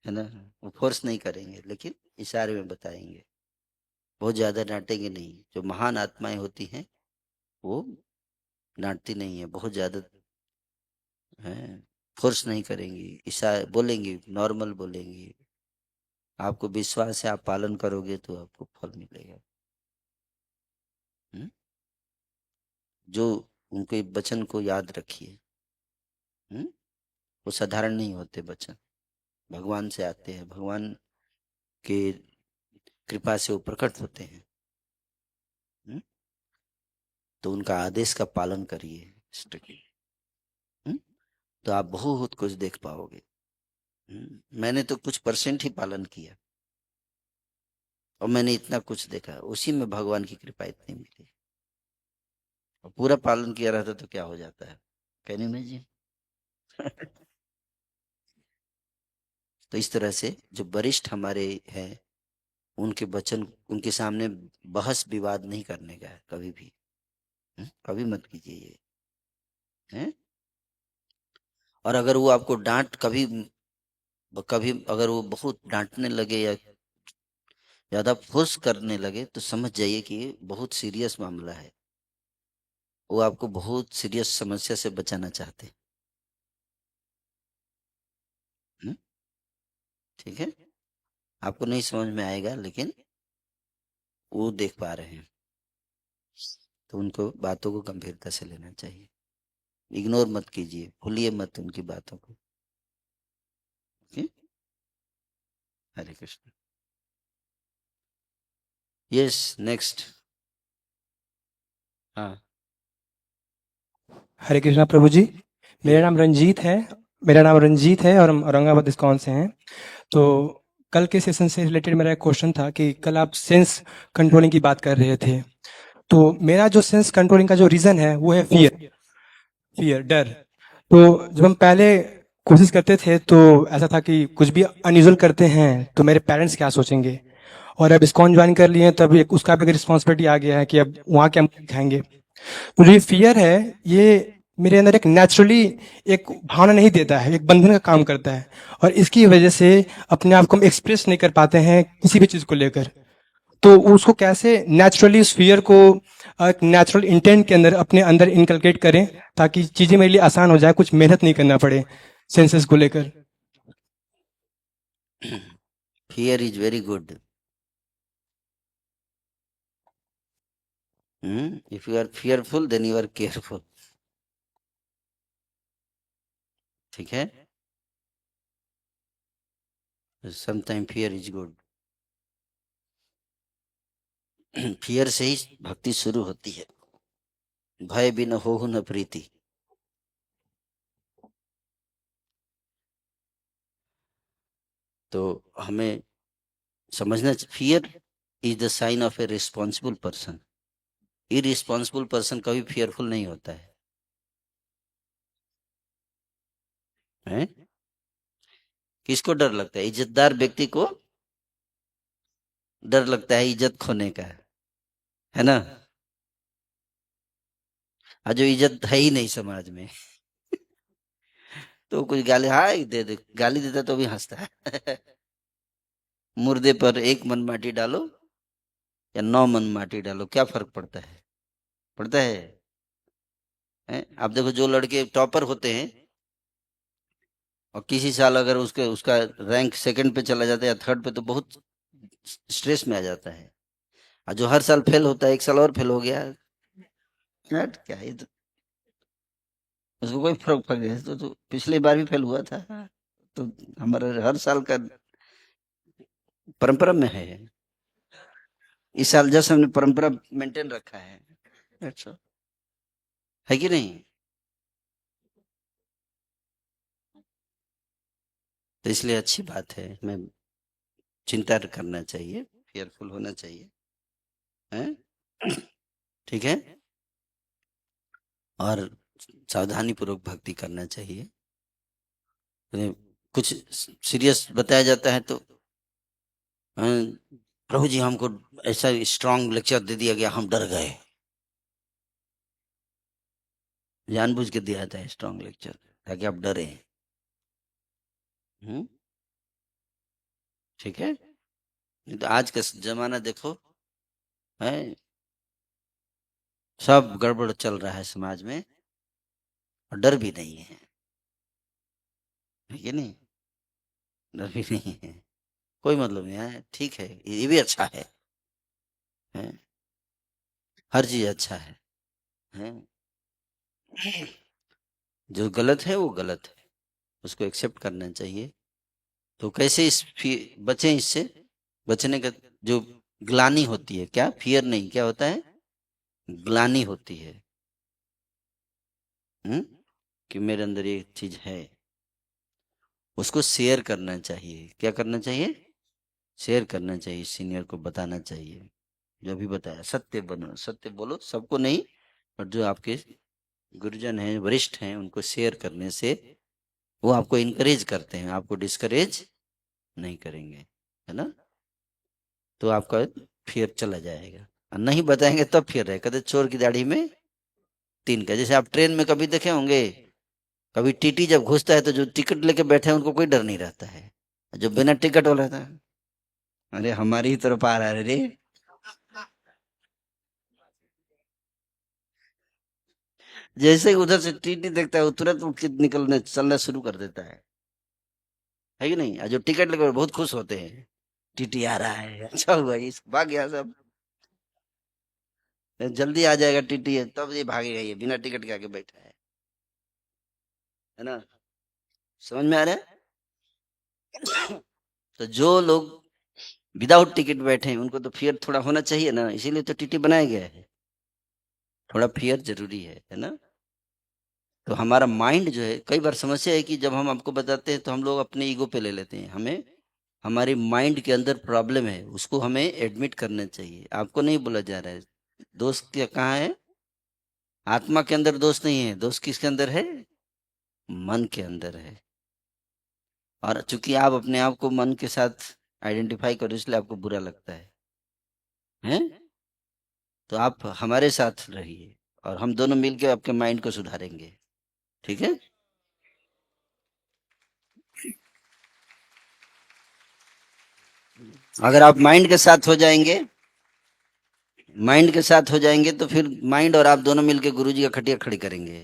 है ना। वो फोर्स नहीं करेंगे, लेकिन इशारे में बताएंगे, बहुत ज्यादा डांटेंगे नहीं। जो महान आत्माएं होती हैं वो डांटती नहीं है बहुत ज्यादा, है, फोर्स नहीं करेंगी, इशारे बोलेंगी, नॉर्मल बोलेंगी। आपको विश्वास है, आप पालन करोगे तो आपको फल मिलेगा। जो उनके वचन को याद रखिए, वो साधारण नहीं होते वचन। भगवान से आते हैं, भगवान के कृपा से वो प्रकट होते हैं। हम्म? तो उनका आदेश का पालन करिए strictly, तो आप बहुत कुछ देख पाओगे। मैंने तो कुछ परसेंट ही पालन किया और मैंने इतना कुछ देखा, उसी में भगवान की कृपा इतनी मिली। और पूरा पालन किया रहता तो क्या हो जाता है, कहने में जी। तो इस तरह से जो वरिष्ठ हमारे हैं, उनके वचन, उनके सामने बहस विवाद नहीं करने का है कभी भी। कभी मत कीजिए ये, हैं? और अगर वो आपको डांट कभी कभी अगर वो बहुत डांटने लगे या ज्यादा फोर्स करने लगे, तो समझ जाइए कि ये बहुत सीरियस मामला है। वो आपको बहुत सीरियस समस्या से बचाना चाहते हैं। ठीक है, आपको नहीं समझ में आएगा, लेकिन वो देख पा रहे हैं, तो उनको बातों को गंभीरता से लेना चाहिए। इग्नोर मत कीजिए, भूलिए मत उनकी बातों को। Okay, Hare Krishna. Yes, next. हाँ, हरे कृष्णा प्रभु जी, मेरा नाम रंजीत है और हम औरंगाबाद इस्कॉन से हैं। तो कल के सेशन से रिलेटेड मेरा एक क्वेश्चन था कि कल आप सेंस कंट्रोलिंग की बात कर रहे थे। तो मेरा जो सेंस कंट्रोलिंग का जो रीज़न है वो है फियर, डर। तो जब हम पहले कोशिश करते थे तो ऐसा था कि कुछ भी अनयूजुअल करते हैं तो मेरे पेरेंट्स क्या सोचेंगे, और अब इस्कॉन ज्वाइन कर लिए हैं तब एक उसका भी रिस्पॉन्सिबिलिटी आ गया है कि अब वहाँ क्या खाएंगे। तो ये फियर है, ये मेरे अंदर एक नेचुरली एक भावना नहीं देता है, एक बंधन का काम करता है, और इसकी वजह से अपने आप को हम एक्सप्रेस नहीं कर पाते हैं किसी भी चीज़ को लेकर। तो उसको कैसे नेचुरली उस फियर को एक नेचुरल इंटेंट के अंदर अपने अंदर इनकलकेट करें ताकि चीज़ें मेरे लिए आसान हो जाए, कुछ मेहनत नहीं करना पड़े सेंसेस को लेकर। Fear is very good. If you are fearful then you are careful. ठीक है, sometime fear is good. Fear से ही भक्ति शुरू होती है। भय बिन होहु न प्रीति। तो हमें समझना, fear is the sign of a responsible person. Irresponsible person कभी फियरफुल नहीं होता है? किसको डर लगता है? इज्जतदार व्यक्ति को डर लगता है इज्जत खोने का, है ना? आज जो इज्जत है ही नहीं समाज में, तो कुछ गाली, हाँ दे दे, गाली देता तो भी हंसता है। मुर्दे पर एक मन माटी डालो या 9 मन माटी डालो, क्या फर्क पड़ता है? पड़ता है, हैं? आप देखो जो लड़के टॉपर होते हैं और किसी साल अगर उसका रैंक सेकंड पे चला जाता है या थर्ड पे, तो बहुत स्ट्रेस में आ जाता है। और जो हर साल फेल होता है, एक साल और फेल हो गया, यार क्या है, तो उसको कोई फर्क पड़ गया तो पिछली बार भी फेल हुआ था। तो हमारा हर साल का परंपरा में है। इस साल जैसे हमने परंपरा मेंटेन रखा है, अच्छा है कि नहीं? तो इसलिए अच्छी बात है, हमें चिंता करना चाहिए, फेयरफुल होना चाहिए, हैं? ठीक है, और सावधानी पूर्वक भक्ति करना चाहिए। तो कुछ सीरियस बताया जाता है तो प्रभु जी हमको ऐसा स्ट्रांग लेक्चर दे दिया गया, हम डर गए। जानबूझ के दिया था स्ट्रांग लेक्चर ताकि आप डरे। ठीक है, नहीं तो आज का जमाना देखो, है सब गड़बड़ चल रहा है समाज में और डर भी नहीं है कि नहीं? डर भी नहीं है, कोई मतलब नहीं है। ठीक है, ये भी अच्छा है? हर चीज अच्छा है? जो गलत है वो गलत है, उसको एक्सेप्ट करना चाहिए, तो कैसे बचें इससे? बचने का जो ग्लानि होती है, क्या फियर नहीं, क्या होता है, ग्लानि होती है। कि मेरे अंदर ये चीज है, उसको शेयर करना चाहिए। क्या करना चाहिए? शेयर करना चाहिए, सीनियर को बताना चाहिए। जो भी बताया, सत्य बनो, सत्य बोलो, सबको नहीं, पर जो आपके गुरुजन हैं, वरिष्ठ हैं, उनको शेयर करने से वो आपको इनकरेज करते हैं, आपको डिस्करेज नहीं करेंगे, है ना? तो आपका फियर चला जाएगा। और नहीं बताएंगे तब फिर रहे, कहते चोर की दाढ़ी में तीन का। जैसे आप ट्रेन में कभी देखे होंगे, कभी टीटी जब घुसता है तो जो टिकट लेके बैठे हैं उनको कोई डर नहीं रहता है, जो बिना टिकट वाला रहता है, अरे हमारी ही तरफ आ रहा है रे। जैसे ही उधर से टीटी देखता है वो तुरंत वो निकलने चलना शुरू कर देता है कि नहीं? और जो टिकट लेकर बहुत खुश होते हैं, टीटी आ रहा है, अच्छा हुआ इस भाग गया सब, जल्दी आ जाएगा टीटी है, तब ये भागेगा, ये बिना टिकट के आके बैठा है ना? समझ में आ रहा है? तो जो लोग विदाउट टिकट बैठे हैं उनको तो फियर थोड़ा होना चाहिए ना, इसीलिए तो टीटी बनाया गया है। थोड़ा फियर जरूरी है ना? तो हमारा माइंड जो है, कई बार समस्या है कि जब हम आपको बताते हैं तो हम लोग अपने ईगो पे ले लेते हैं। हमें हमारी माइंड के अंदर प्रॉब्लम है, उसको हमें एडमिट करना चाहिए। आपको नहीं बोला जा रहा है दोस्त क्या कहाँ है, आत्मा के अंदर दोस्त नहीं है, दोस्त किसके अंदर है? मन के अंदर है। और चूंकि आप अपने आप को मन के साथ आइडेंटिफाई करो, इसलिए आपको बुरा लगता है? तो आप हमारे साथ रहिए और हम दोनों मिलकर आपके माइंड को सुधारेंगे, ठीक है? अगर आप माइंड के साथ हो जाएंगे, माइंड के साथ हो जाएंगे तो फिर माइंड और आप दोनों मिलकर गुरुजी का खटिया खड़ी करेंगे।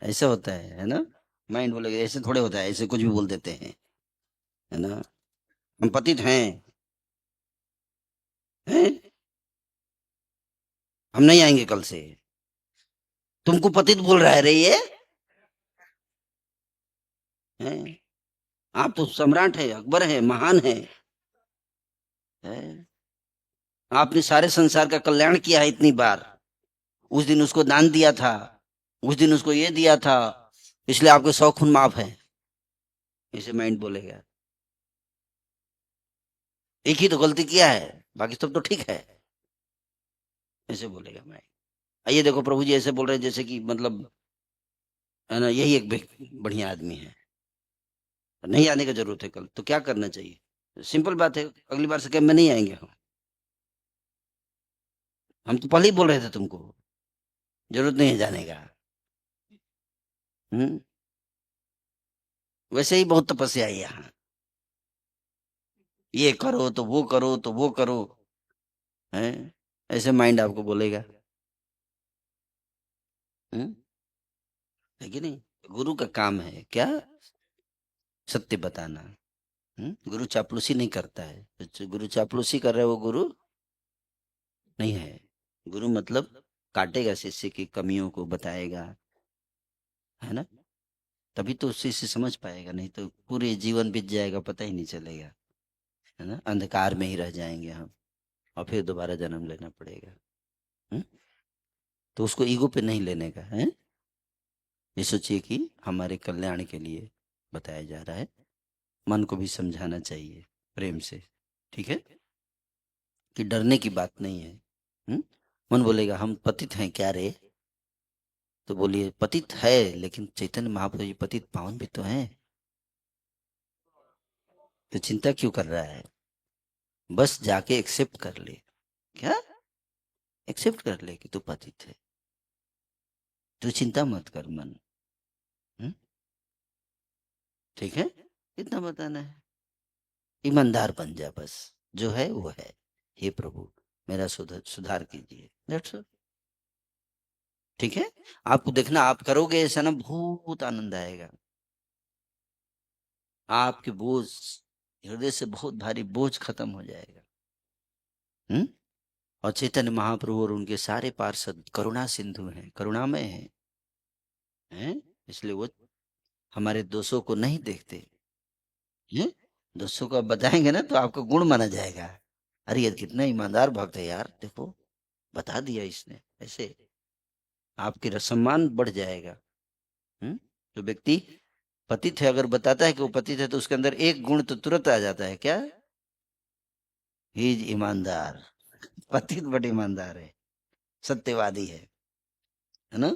ऐसा होता है ना? माइंड बोलेगा, ऐसे थोड़े होता है, ऐसे कुछ भी बोल देते हैं, है ना? हम पतित हैं? हम नहीं आएंगे कल से, तुमको पतित बोल रहा है रे ये, हैं? आप तो सम्राट है, अकबर है, महान है? आपने सारे संसार का कल्याण किया है इतनी बार, उस दिन उसको दान दिया था, उस दिन उसको ये दिया था, इसलिए आपके 100 खून माफ है, इसे माइंड बोलेगा। एक ही तो गलती किया है, बाकी सब तो ठीक है, ऐसे बोलेगा माइंड। आइए देखो प्रभु जी ऐसे बोल रहे हैं जैसे कि मतलब, है ना, यही एक बढ़िया आदमी है, नहीं आने की जरूरत है कल, तो क्या करना चाहिए? सिंपल बात है, अगली बार से कैब में नहीं आएंगे हम तो पहले ही बोल रहे थे तुमको, जरूरत नहीं है जाने का। वैसे ही बहुत तपस्या है यहाँ, ये करो तो वो करो तो वो करो, है? ऐसे माइंड आपको बोलेगा, है कि नहीं? गुरु का काम है क्या? सत्य बताना। गुरु चापलूसी नहीं करता है, जो गुरु चापलूसी कर रहा है वो गुरु नहीं है। गुरु मतलब काटेगा शिष्य की कमियों को, बताएगा, है ना? तभी तो शिष्य समझ पाएगा, नहीं तो पूरे जीवन बीत जाएगा, पता ही नहीं चलेगा, है ना? अंधकार में ही रह जाएंगे हम और फिर दोबारा जन्म लेना पड़ेगा। तो उसको ईगो पे नहीं लेने का है, ये सोचिए कि हमारे कल्याण के लिए बताया जा रहा है। मन को भी समझाना चाहिए प्रेम से, ठीक है? कि डरने की बात नहीं है। मन बोलेगा हम पतित हैं क्या रे? तो बोलिए पतित है, लेकिन चैतन्य महाप्रभु जी पतित पावन भी तो हैं, तो चिंता क्यों कर रहा है? बस जाके एक्सेप्ट कर ले। क्या? एक्सेप्ट कर ले कि तू पतित है, तू चिंता मत कर मन। ठीक है? इतना बताना है, ईमानदार बन जा, बस जो है वो है, हे प्रभु मेरा सुधार कीजिए, दैट्स ऑल। ठीक है? आपको देखना, आप करोगे ऐसा ना, बहुत आनंद आएगा, आपके बोझ, हृदय से बहुत भारी बोझ खत्म हो जाएगा। और चैतन्य महाप्रभु और उनके सारे पार्षद करुणा सिंधु हैं, करुणामय हैं, इसलिए वो हमारे दोषों को नहीं देखते, हैं? दोस्तों को आप बताएंगे ना तो आपका गुण माना जाएगा। अरे ये कितना ईमानदार भक्त है यार, देखो बता दिया इसने, ऐसे आपके सम्मान बढ़ जाएगा। जो व्यक्ति पतित है अगर बताता है कि वो पतित है तो उसके अंदर एक गुण तो तुरंत आ जाता है, क्या? ही इज ईमानदार। पतित बड़े ईमानदार है, सत्यवादी है ना?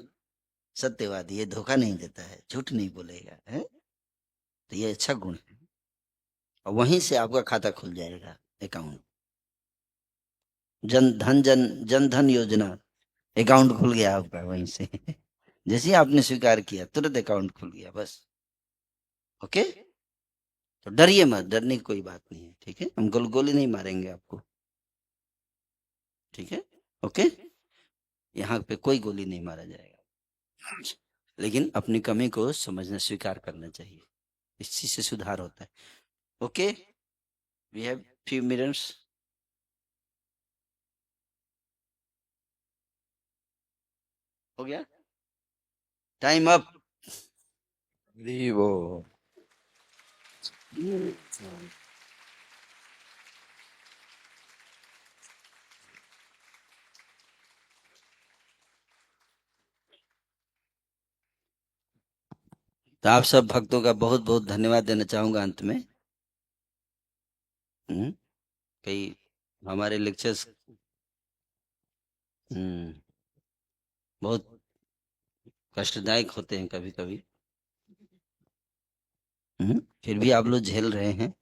सत्यवादी, ये धोखा नहीं देता है, झूठ नहीं बोलेगा, है? तो ये अच्छा गुण है, और वहीं से आपका खाता खुल जाएगा, अकाउंट। जन धन योजना, अकाउंट खुल गया आपका वहीं से। जैसे ही आपने स्वीकार किया तुरंत अकाउंट खुल गया, बस। ओके, तो डरिए मत, डरने की कोई बात नहीं है, ठीक है? हम गोली नहीं मारेंगे आपको, ठीक है? ओके, यहाँ पे कोई गोली नहीं मारा जाएगा, लेकिन अपनी कमी को समझना, स्वीकार करना चाहिए, इस चीज से सुधार होता है। Okay, we have few minutes. हो गया, टाइम अप। वो तो आप सब भक्तों का बहुत बहुत धन्यवाद देना चाहूंगा अंत में। कई हमारे लेक्चर्स बहुत कष्टदायक होते हैं कभी कभी, फिर भी आप लोग झेल रहे हैं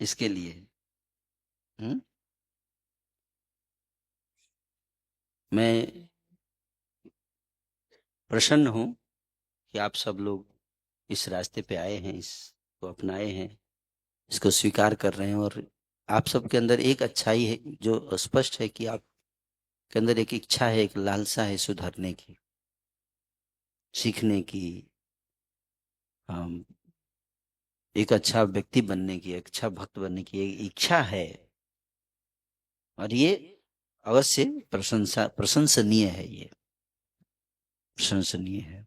इसके लिए। मैं प्रसन्न हूं कि आप सब लोग इस रास्ते पे आए हैं, इसको अपनाए हैं, इसको स्वीकार कर रहे हैं, और आप सबके अंदर एक अच्छाई है जो स्पष्ट है कि आप के अंदर एक इच्छा है, एक लालसा है सुधरने की, सीखने की, एक अच्छा व्यक्ति बनने की, एक अच्छा भक्त बनने की एक इच्छा है, और ये अवश्य प्रशंसनीय है, ये प्रशंसनीय है।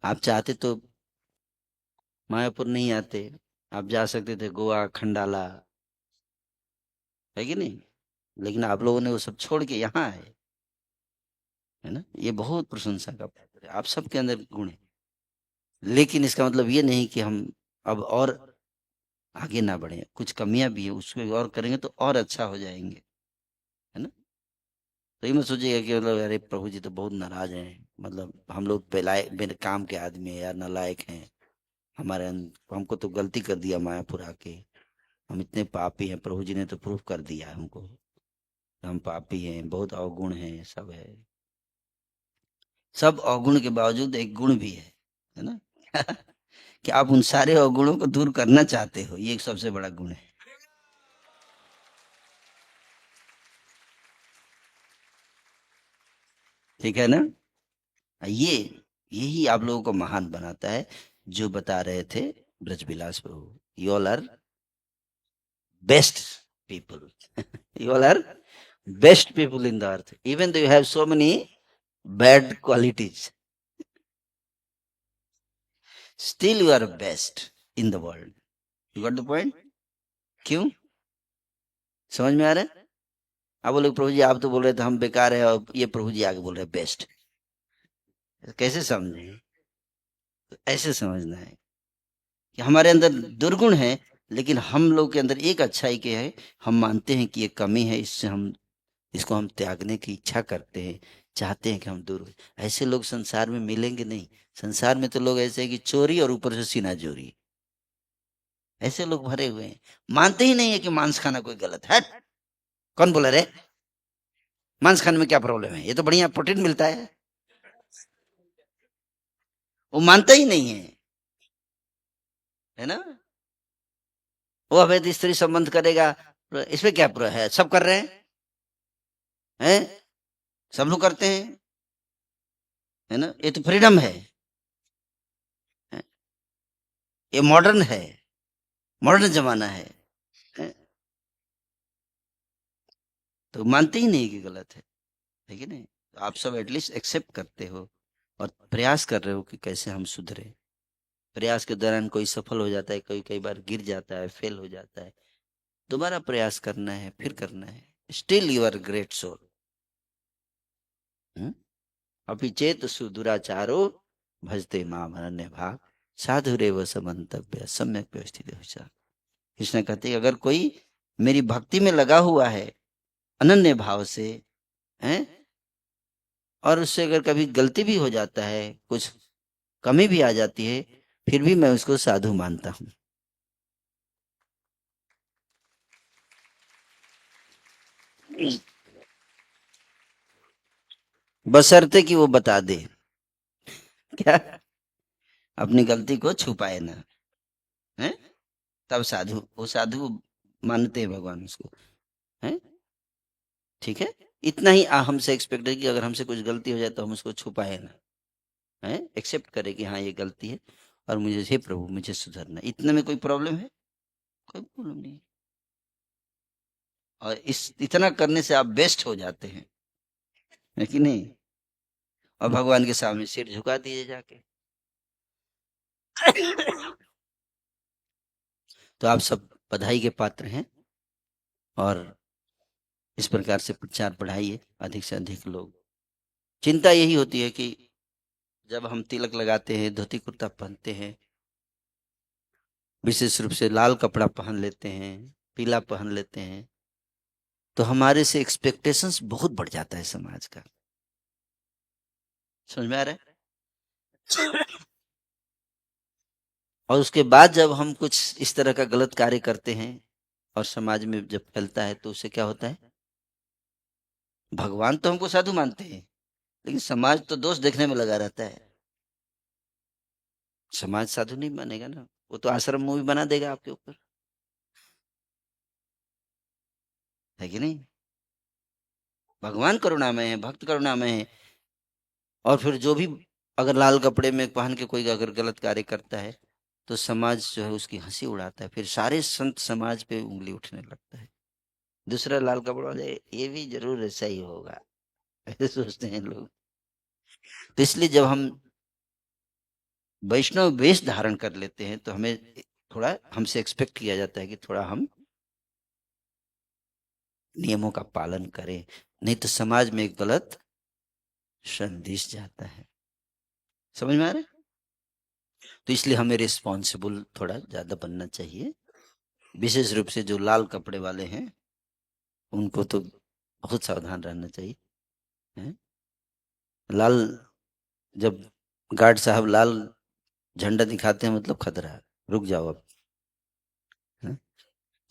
आप चाहते तो मायापुर नहीं आते, आप जा सकते थे गोवा, खंडाला, है कि नहीं? लेकिन आप लोगों ने वो सब छोड़ के यहाँ आए, है ना? ये बहुत प्रशंसा का पात्र है, आप सबके अंदर गुण है, लेकिन इसका मतलब ये नहीं कि हम अब और आगे ना बढ़े, कुछ कमियां भी है, उसको और करेंगे तो और अच्छा हो जाएंगे, है ना? तो ये मत सोचिएगा कि मतलब अरे प्रभु जी तो बहुत नाराज हैं, मतलब हम लोग बेलायक काम के आदमी है यार, नालायक हैं, हमको तो गलती कर दिया मायापुर आके, हम इतने पापी हैं, प्रभु जी ने तो प्रूफ कर दिया है हमको, हम पापी हैं, बहुत अवगुण हैं, सब है। सब अवगुण के बावजूद एक गुण भी है ना? कि आप उन सारे अवगुणों को दूर करना चाहते हो, ये एक सबसे बड़ा गुण है। ठीक है ना? ये यही आप लोगों को महान बनाता है, जो बता रहे थे Brajvilas Prabhu, you all are best people, you all are best people in the earth, even though you have so many bad qualities, still you are best in the world. You got the point? क्यों? समझ में आ रहा है? आप बोले प्रभु जी आप तो बोल रहे थे हम बेकार है, और ये प्रभु जी आगे बोल रहे बेस्ट, कैसे समझे? तो ऐसे समझना है कि हमारे अंदर दुर्गुण है, लेकिन हम लोग के अंदर एक अच्छाई के है, हम मानते हैं कि ये कमी है, इससे हम इसको हम त्यागने की इच्छा करते हैं, चाहते हैं कि हम दूर हो। ऐसे लोग संसार में मिलेंगे नहीं, संसार में तो लोग ऐसे हैं कि चोरी और ऊपर से सीना चोरी, ऐसे लोग भरे हुए हैं, मानते ही नहीं है कि मांस खाना कोई गलत है। कौन बोला रे मांस खाने में क्या प्रॉब्लम है, ये तो बढ़िया प्रोटीन मिलता है, वो मानता ही नहीं है ना? वो अवैध स्त्री संबंध करेगा, इसमें क्या है, सब कर रहे हैं, सब लोग करते हैं, है ना? ये तो फ्रीडम है, ये मॉडर्न है, मॉडर्न जमाना है? तो मानते ही नहीं कि गलत है कि नहीं? तो आप सब एटलीस्ट एक्सेप्ट करते हो और प्रयास कर रहे हो कि कैसे हम सुधरे, प्रयास के दौरान कोई सफल हो जाता है, कोई कई बार गिर जाता है, फेल हो जाता है, दोबारा प्रयास करना है, फिर करना है। Still you are great soul. अपि चेत सुदुराचारो भजते माम अनन्य भाग साधुरेव समन्तव्य सम्यक व्यवस्थित हो। कृष्ण कहते हैं, अगर कोई मेरी भक्ति में लगा हुआ है अनन्य भाव से, हैं, और उससे अगर कभी गलती भी हो जाता है, कुछ कमी भी आ जाती है, फिर भी मैं उसको साधु मानता हूं। बशर्ते कि वो बता दे, क्या, अपनी गलती को छुपाए ना, हैं, तब साधु, वो साधु मानते हैं भगवान उसको, हैं, ठीक है। इतना ही हमसे एक्सपेक्ट है कि अगर हमसे कुछ गलती हो जाए तो हम उसको छुपाए ना, हैं, एक्सेप्ट करें कि हाँ ये गलती है और मुझे, हे प्रभु मुझे सुधरना। इतने में कोई प्रॉब्लम है? कोई प्रॉब्लम नहीं। और इस इतना करने से आप बेस्ट हो जाते हैं, है कि नहीं? और भगवान के सामने सिर झुका दीजिए जाके। तो आप सब बधाई के पात्र हैं और इस प्रकार से प्रचार बढ़ाइए, अधिक से अधिक लोग। चिंता यही होती है कि जब हम तिलक लगाते हैं, धोती कुर्ता पहनते हैं, विशेष रूप से लाल कपड़ा पहन लेते हैं, पीला पहन लेते हैं, तो हमारे से एक्सपेक्टेशंस बहुत बढ़ जाता है समाज का। समझ में आ रहा है? और उसके बाद जब हम कुछ इस तरह का गलत कार्य करते हैं और समाज में जब फैलता है तो उससे क्या होता है? भगवान तो हमको साधु मानते हैं, लेकिन समाज तो दोष देखने में लगा रहता है। समाज साधु नहीं मानेगा ना, वो तो आश्रम मूवी बना देगा आपके ऊपर, है कि नहीं? भगवान करुणामय है, भक्त करुणामय है। और फिर जो भी अगर लाल कपड़े में पहन के कोई अगर गलत कार्य करता है तो समाज जो है उसकी हंसी उड़ाता है, फिर सारे संत समाज पे उंगली उठने लगता है। दूसरा लाल कपड़ा वाले, ये भी जरूर ऐसा ही होगा, ऐसे सोचते हैं लोग। तो इसलिए जब हम वैष्णव वेश धारण कर लेते हैं तो हमें थोड़ा, हमसे एक्सपेक्ट किया जाता है कि थोड़ा हम नियमों का पालन करें, नहीं तो समाज में एक गलत संदेश जाता है। समझ में आ रहा है? तो इसलिए हमें रिस्पॉन्सिबल थोड़ा ज्यादा बनना चाहिए। विशेष रूप से जो लाल कपड़े वाले हैं उनको तो बहुत सावधान रहना चाहिए, हैं? लाल, जब गार्ड साहब लाल झंडा दिखाते हैं मतलब खतरा है, रुक जाओ अब, हैं?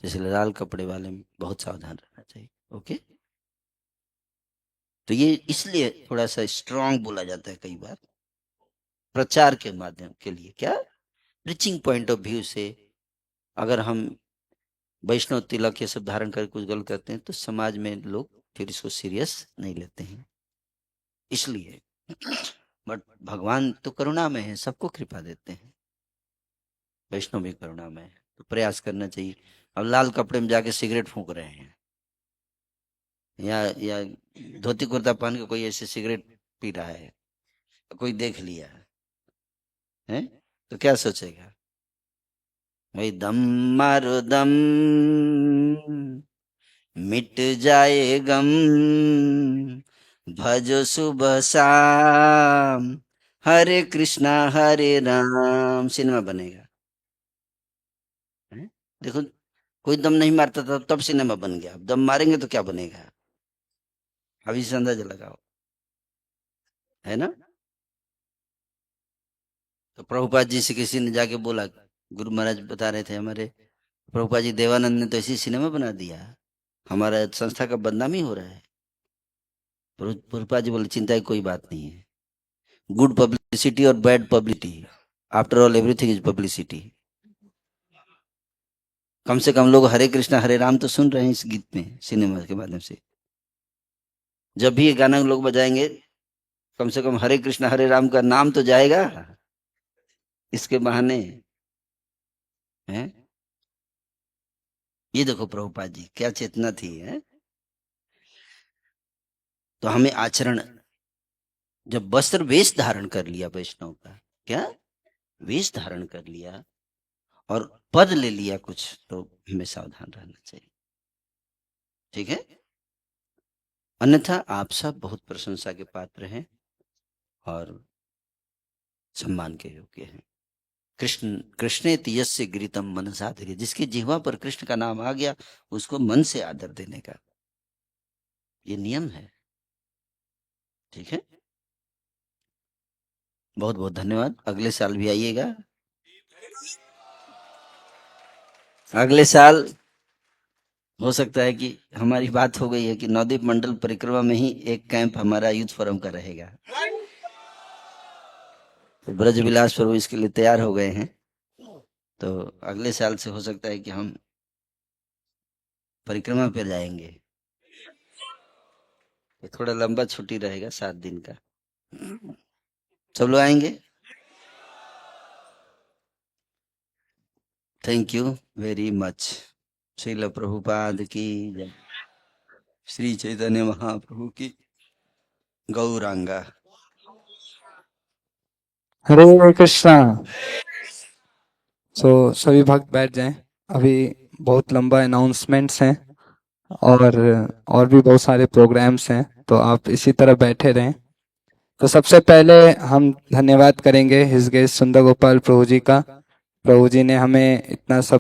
इसलिए लाल कपड़े वाले में बहुत सावधान रहना चाहिए। ओके, तो ये इसलिए थोड़ा सा स्ट्रांग बोला जाता है कई बार प्रचार के माध्यम के लिए, क्या, प्रीचिंग पॉइंट ऑफ व्यू से। अगर हम वैष्णव तिलक ये सब धारण कर कुछ गलत करते हैं तो समाज में लोग फिर इसको सीरियस नहीं लेते हैं, इसलिए। बट भगवान तो करुणा में है, सबको कृपा देते हैं, वैष्णव भी करुणा में है, तो प्रयास करना चाहिए। अब लाल कपड़े में जाके सिगरेट फूंक रहे हैं या धोती कुर्ता पहन के कोई ऐसे सिगरेट पी रहा है, कोई देख लिया है तो क्या सोचेगा? भाई दम मारो दम, मिट जाए गम, भजो सुबह शाम, हरे कृष्णा हरे राम, सिनेमा बनेगा। हैं? देखो, कोई दम नहीं मारता था तब सिनेमा बन गया, अब दम मारेंगे तो क्या बनेगा? अभी से अंदाजा लगाओ, है ना? तो प्रभुपाद जी से किसी ने जाके बोला, गुरु महाराज बता रहे थे हमारे प्रभुपाद जी, देवानंद ने तो ऐसी सिनेमा बना दिया, हमारा संस्था का बदनामी हो रहा है। प्रभुपाद जी बोले, चिंता की कोई बात नहीं है, गुड पब्लिसिटी और bad publicity, after all everything is publicity. कम से कम लोग हरे कृष्णा हरे राम तो सुन रहे हैं इस गीत में, सिनेमा के माध्यम से। जब भी ये गाना लोग बजाएंगे कम से कम हरे कृष्णा हरे राम का नाम तो जाएगा इसके बहाने, हैं? ये देखो प्रभुपाद जी क्या चेतना थी, है? तो हमें आचरण, जब वस्त्र वेश धारण कर लिया वैष्णव का, क्या वेश धारण कर लिया और पद ले लिया कुछ, तो हमें सावधान रहना चाहिए। ठीक है, अन्यथा आप सब बहुत प्रशंसा के पात्र हैं और सम्मान के योग्य हैं। कृष्ण कृष्णेति यस्य गिरितम मनसा धीरे, जिसकी जिह्वा पर कृष्ण का नाम आ गया उसको मन से आदर देने का ये नियम है। ठीक है, बहुत बहुत धन्यवाद। अगले साल भी आइएगा। अगले साल हो सकता है कि हमारी बात हो गई है कि नवद्वीप मंडल परिक्रमा में ही एक कैंप हमारा यूथ फोरम का रहेगा। तो ब्रज विलास प्रभु इसके लिए तैयार हो गए हैं, तो अगले साल से हो सकता है कि हम परिक्रमा पे जाएंगे। ये थोड़ा लंबा छुट्टी रहेगा, 7 दिन का। सब लोग आएंगे। Thank you very much. Srila Prabhupada की जय। श्री चैतन्य महाप्रभु की गौरांगा। हरे कृष्णा। सभी भक्त बैठ जाएं। अभी बहुत लंबा अनाउंसमेंट्स हैं और भी बहुत सारे प्रोग्राम्स हैं, तो आप इसी तरह बैठे रहें। तो सबसे पहले हम धन्यवाद करेंगे हिज गेस्ट सुंदर गोपाल प्रभु जी का। प्रभु जी ने हमें इतना सब